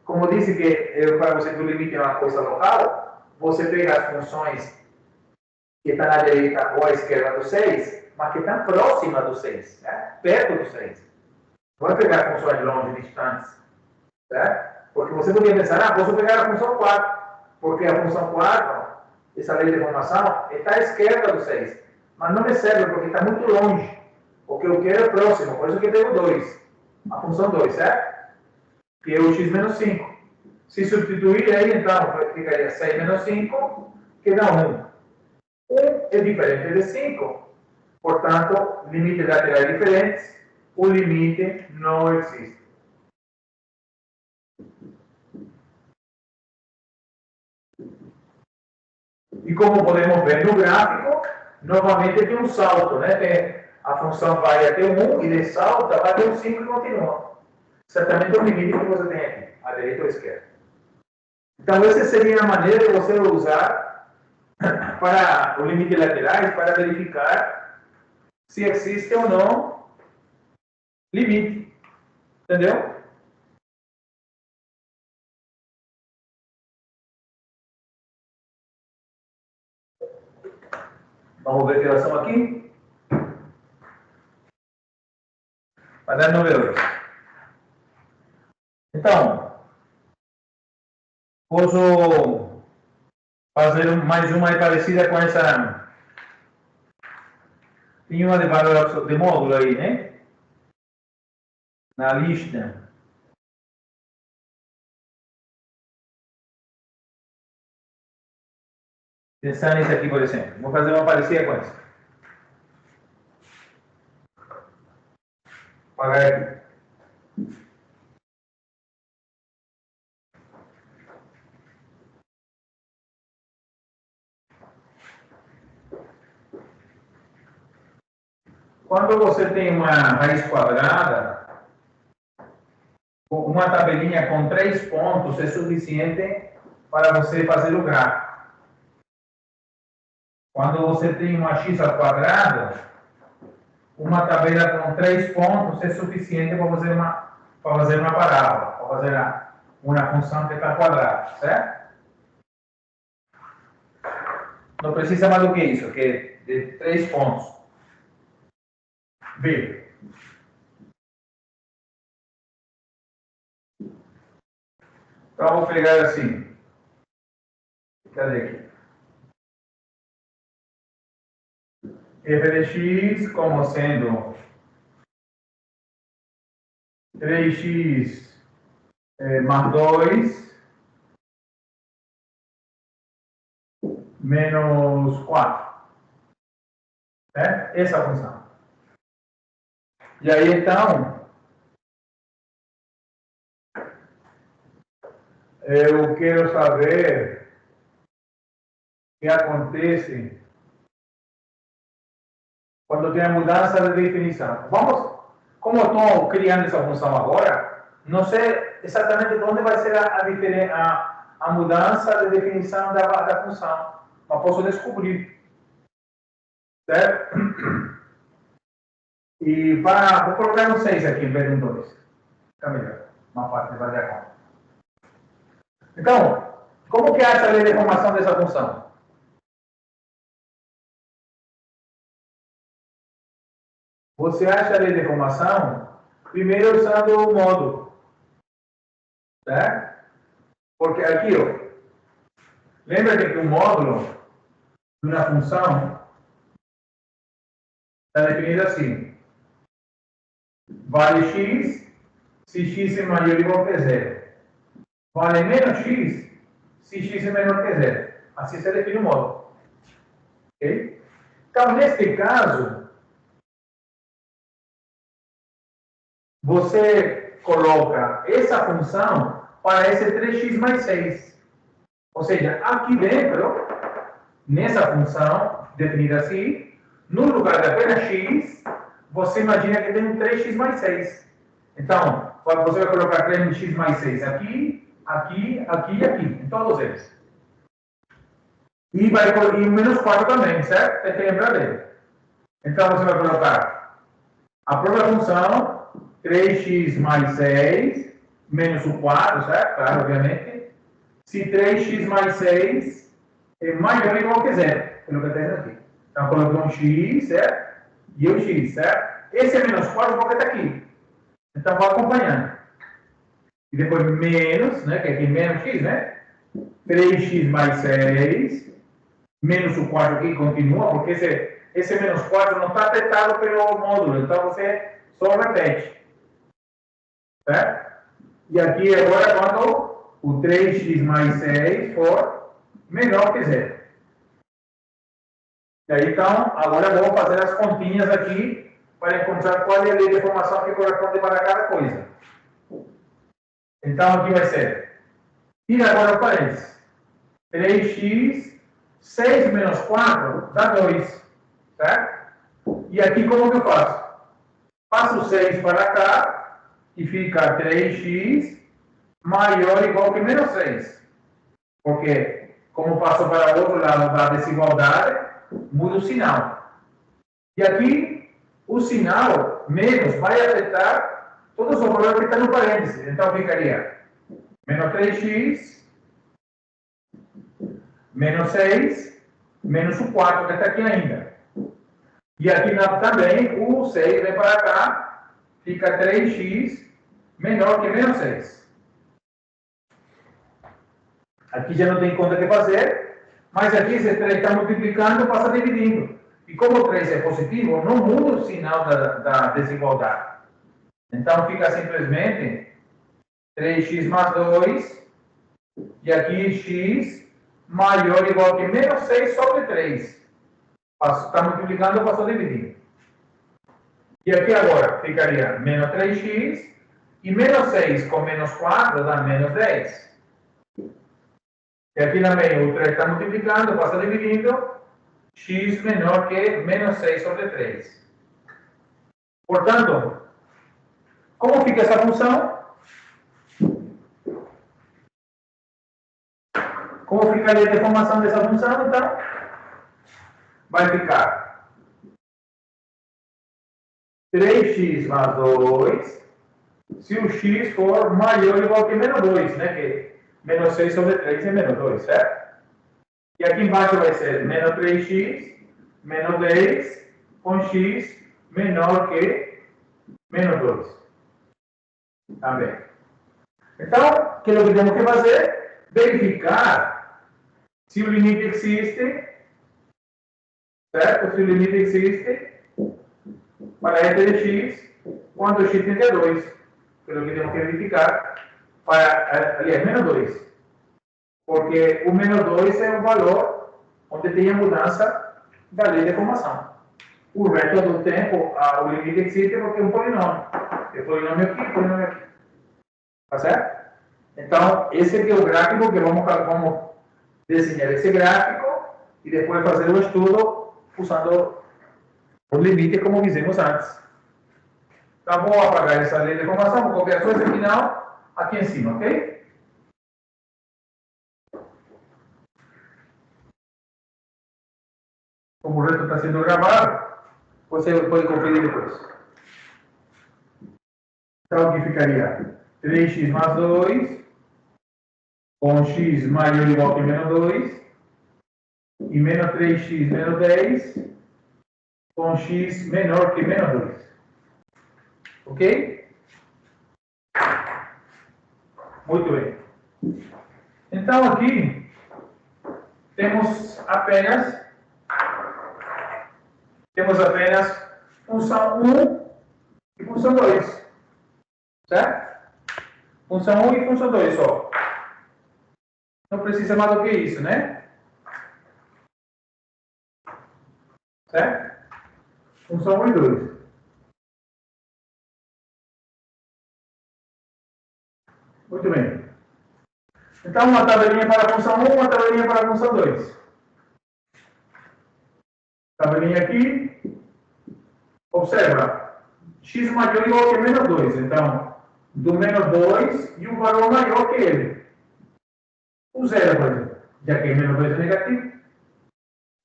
Como eu disse que para você que o limite é uma coisa local, você pega as funções que estão na direita ou à esquerda do 6, mas que estão próximas do 6, né? Perto do 6. Não vai pegar funções longe, distantes, certo? Porque você poderia pensar, posso pegar a função 4, porque a função 4, essa lei de formação, está à esquerda do 6. Mas não me serve, porque está muito longe. O que eu quero é próximo, por isso que eu tenho 2. A função 2, certo? Que é o x menos 5. Se substituir aí, então, ficaria 6 menos 5, que dá 1. 1 é diferente de 5. Portanto, limites laterais diferentes, o limite não existe. E como podemos ver no gráfico, novamente tem um salto, né? A função vai até 1 e de salta vai até o 5 e continua. Certamente é o limite que você tem aqui, à direita ou à esquerda. Então, essa seria a maneira de você usar para o limite laterais para verificar se existe ou não limite. Entendeu? Vamos ver a relação aqui. Vai dar 9 horas. Então, posso fazer mais uma aí parecida com essa. Tem uma de valor de módulo aí, né? Na lista. Pensar nesse aqui, por exemplo. Vou fazer uma parecida com essa. Vou apagar aqui. Quando você tem uma raiz quadrada, uma tabelinha com 3 pontos é suficiente para você fazer o gráfico. Quando você tem uma x ao quadrado, uma tabela com 3 pontos é suficiente para fazer uma parábola, para fazer uma função θ quadrado, certo? Não precisa mais do que isso, que é de 3 pontos. B. Então, vou pegar assim. Cadê aqui? F de x como sendo 3x mais 2 menos 4. Certo? Essa é a função. E aí, então, eu quero saber o que acontece quando tem a mudança de definição. Como eu estou criando essa função agora, não sei exatamente de onde vai ser a mudança de definição da função, mas posso descobrir. Certo? E vou colocar um 6 aqui em vez de um 2. Fica melhor. Uma parte vai fazer a conta. Então, como que é essa lei de formação dessa função? Você acha a lei de formação primeiro usando o módulo. Certo? Porque aqui, ó, lembra que o módulo de uma função está definido assim. Vale x se x é maior ou igual que zero. Vale menos x se x é menor que zero. Assim se define o módulo. Ok? Então, neste caso, você coloca essa função para esse 3x mais 6. Ou seja, aqui dentro, nessa função definida assim, no lugar de apenas x, você imagina que tem um 3x mais 6. Então, você vai colocar 3x mais 6 aqui, aqui, aqui e aqui, em todos eles. E o menos 4 também, certo? Tem que lembrar dele. Então, você vai colocar a própria função, 3x mais 6, menos o 4, certo? Claro, obviamente. Se 3x mais 6 é maior ou igual que zero, pelo que está aqui. Então, coloquei um x, certo? E o x, certo? Esse é menos 4 porque está aqui. Então, vai acompanhando. E depois menos, né? Que aqui menos x, né? 3x mais 6, menos o 4 aqui continua, porque esse menos 4 não está afetado pelo módulo. Então, você só repete. Certo? E aqui agora, quando o 3x mais 6 for menor que zero. E aí, então, agora eu vou fazer as continhas aqui para encontrar qual é a lei de formação que corresponde para cada coisa. Então, aqui vai ser. E agora o parênteses. 3x, 6 menos 4 dá 2. Certo? E aqui, como que eu faço? Passo 6 para cá e fica 3x maior ou igual que menos 6. Porque como passou para o outro lado da desigualdade, muda o sinal. E aqui, o sinal menos vai afetar todos os valores que estão no parênteses. Então, ficaria menos 3x, menos 6, menos o 4 que está aqui ainda. E aqui também, o 6 vem para cá, fica 3x menor que menos 6. Aqui já não tem conta que fazer, mas aqui esse 3 está multiplicando, passa dividindo. E como o 3 é positivo, não muda o sinal da desigualdade. Então fica simplesmente 3x mais 2, e aqui x maior ou igual que menos 6 sobre 3. Está multiplicando, passou dividindo. E aqui agora ficaria menos 3x, e menos 6 com menos 4 dá menos 10. E aqui também o 3 está multiplicando, passa dividindo, x menor que menos 6 sobre 3. Portanto, como fica essa função? Como fica a deformação dessa função, então? Vai ficar 3x mais 2, se o x for maior ou igual que menos 2, né? Que menos 6 sobre 3 é menos 2, certo? E aqui embaixo vai ser menos 3x, menos 10, com x menor que menos 2. Também. Então, o que nós temos que fazer? Verificar se o limite existe, certo? Se o limite existe para f de x quando x tende a 2. Pelo que temos que verificar para, aliás, menos 2. Porque o menos 2 é um valor onde tem a mudança da lei de deformação. O resto do tempo, o limite existe porque é um polinômio. É polinômio aqui, polinômio aqui. Tá certo? Então, esse aqui é o gráfico que vamos desenhar esse gráfico e depois fazer o estudo usando o limite como fizemos antes. Então, vou apagar essa lei de deformação, vou copiar só esse final aqui em cima, ok? Como o resto está sendo gravado, você pode conferir depois. Então, aqui ficaria 3x mais 2, com x maior ou igual que menos 2, e menos 3x menos 10, com x menor que menos 2. Ok? Muito bem. Então, aqui, temos apenas função 1 e função 2. Certo? Função 1 e função 2 só. Não precisa mais do que isso, né? Certo? Função 1 e 2. Muito bem. Então, uma tabelinha para a função 1, uma tabelinha para a função 2. Tabelinha aqui. Observa. X maior ou igual que menos 2. Então, do menos 2 e um valor maior que ele. O 0, por exemplo. Já que menos 2 é negativo.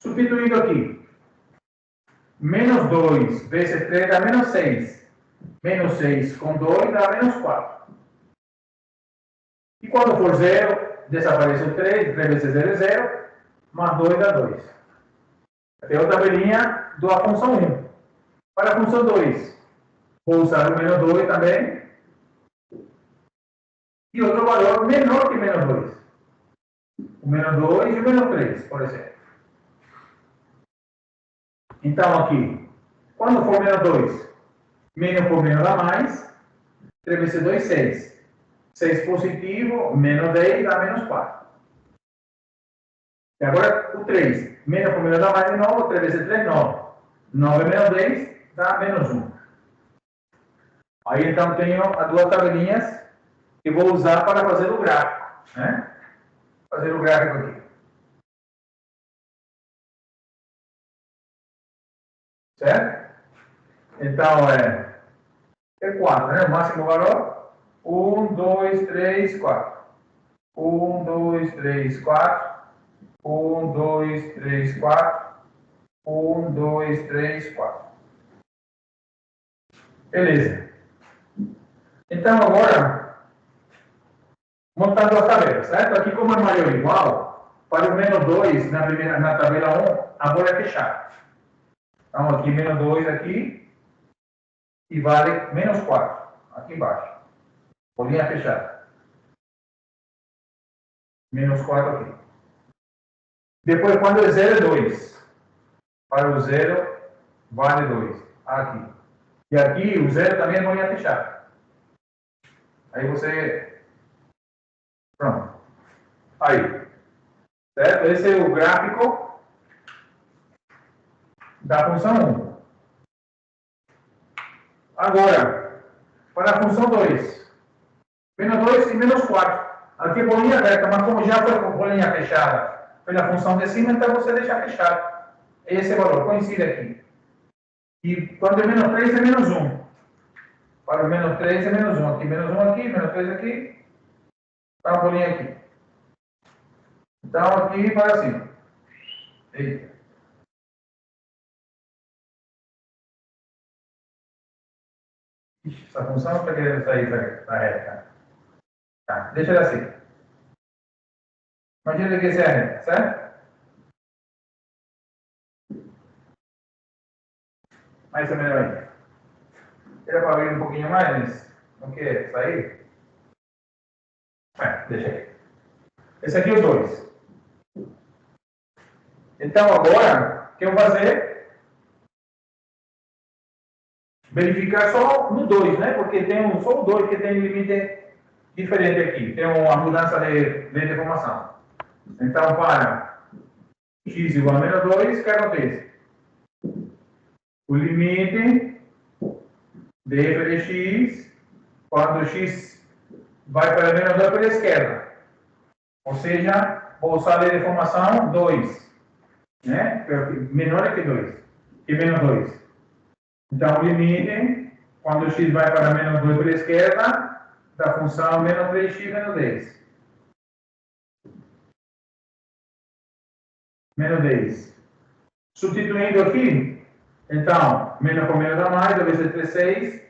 Substituindo aqui. Menos 2 vezes 3 dá menos 6. Menos 6 com 2 dá menos 4. E quando for 0, desaparece o 3. 3 vezes 0 é 0. Mais 2 dá 2. Até a tabelinha da função 1. Para a função 2, vou usar o menos 2 também. E outro valor menor que menos 2. O menos 2 e o menos 3, por exemplo. Então, aqui, quando for menos 2, menos por menos dá mais. 3 vezes 2, 6. 6 positivo, menos 10 dá menos 4. E agora, o 3. Menos por menos dá mais de novo. 3 vezes 3, 9. 9 menos 10 dá menos 1. Aí, então, tenho as duas tabelinhas que vou usar para fazer o gráfico, né? Fazer o gráfico aqui. Certo? Então, é 4, né? O máximo valor. 1, 2, 3, 4. 1, 2, 3, 4. 1, 2, 3, 4. 1, 2, 3, 4. Beleza. Então, agora, montando as tabelas, certo? Aqui, como é maior ou igual, para o menos 2 na tabela 1, agora é fechado. Então, aqui, menos 2 aqui, e vale menos 4, aqui embaixo. Bolinha fechada. Menos 4 aqui. Depois, quando é 0, é 2. Para o 0, vale 2. Aqui. E aqui, o 0 também é bolinha fechada. Aí você... Pronto. Aí. Certo? Esse é o gráfico da função 1. Agora, para a função 2. Menos 2 e menos 4. Aqui é bolinha aberta, mas como já foi com bolinha fechada pela função de cima, então você deixa fechado. Esse valor coincide aqui. E quando é menos 3 é menos 1. Para o menos 3 é menos 1 aqui, menos 1 aqui, menos 3 aqui. Tá uma bolinha aqui. Então aqui para cima. Eita. Ixi, essa função não está querendo sair da reta. Tá, deixa ela assim. Imagina que essa é a reta, certo? Mas isso é melhor ainda. Era para abrir um pouquinho mais? Não quer sair? Deixa aí. Esse aqui é o 2. Então agora, o que eu vou fazer? Verificar só no 2, né? Porque tem só o 2 que tem limite diferente aqui. Tem uma mudança de deformação. Então, para x igual a menos 2, o que acontece? O limite de f de x, quando x vai para menos 2 pela esquerda. Ou seja, vou usar a deformação 2. Né? Menor que 2. Que menos 2. Então, o limite, quando x vai para menos 2 pela esquerda, da função menos 3x menos 10. Menos 10. Substituindo aqui, então, menos com menos dá mais, 2 vezes 3, 6.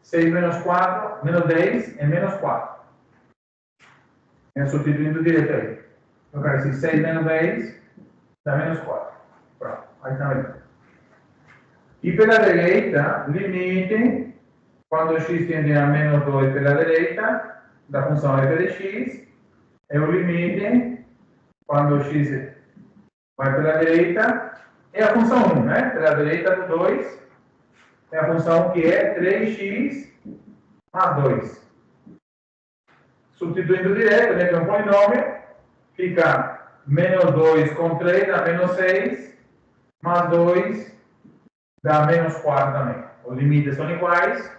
6 menos 4, menos 10 é menos 4. Substituindo direto aí. Eu quero dizer 6 menos 10 dá menos 4. Pronto, aí está melhor. E pela direita, limite, quando x tende a menos 2 pela direita, da função f de x, é o limite, quando x vai pela direita, é a função 1, né? Pela direita do 2, é a função que é 3x mais 2. Substituindo direto, né, que é um polinômio, fica menos 2 com 3 dá menos 6, mais 2 dá menos 4 também. Os limites são iguais,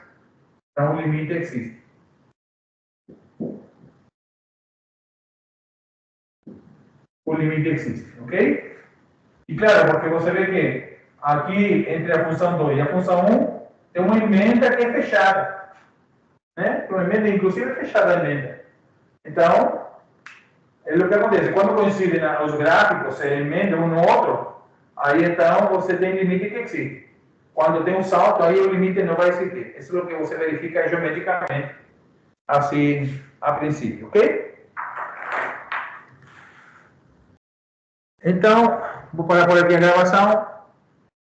então o limite existe. O limite existe, ok? E claro, porque você vê que aqui, entre a função 2 e a função 1, tem uma emenda que é fechada. Né? Uma emenda, inclusive, é fechada a emenda. Então, é o que acontece. Quando coincidem os gráficos, se emendam um no outro, aí então você tem limite que existe. Quando tem um salto, aí o limite não vai existir. Isso é o que você verifica geometricamente, assim, a princípio, ok? Então, vou parar por aqui a gravação.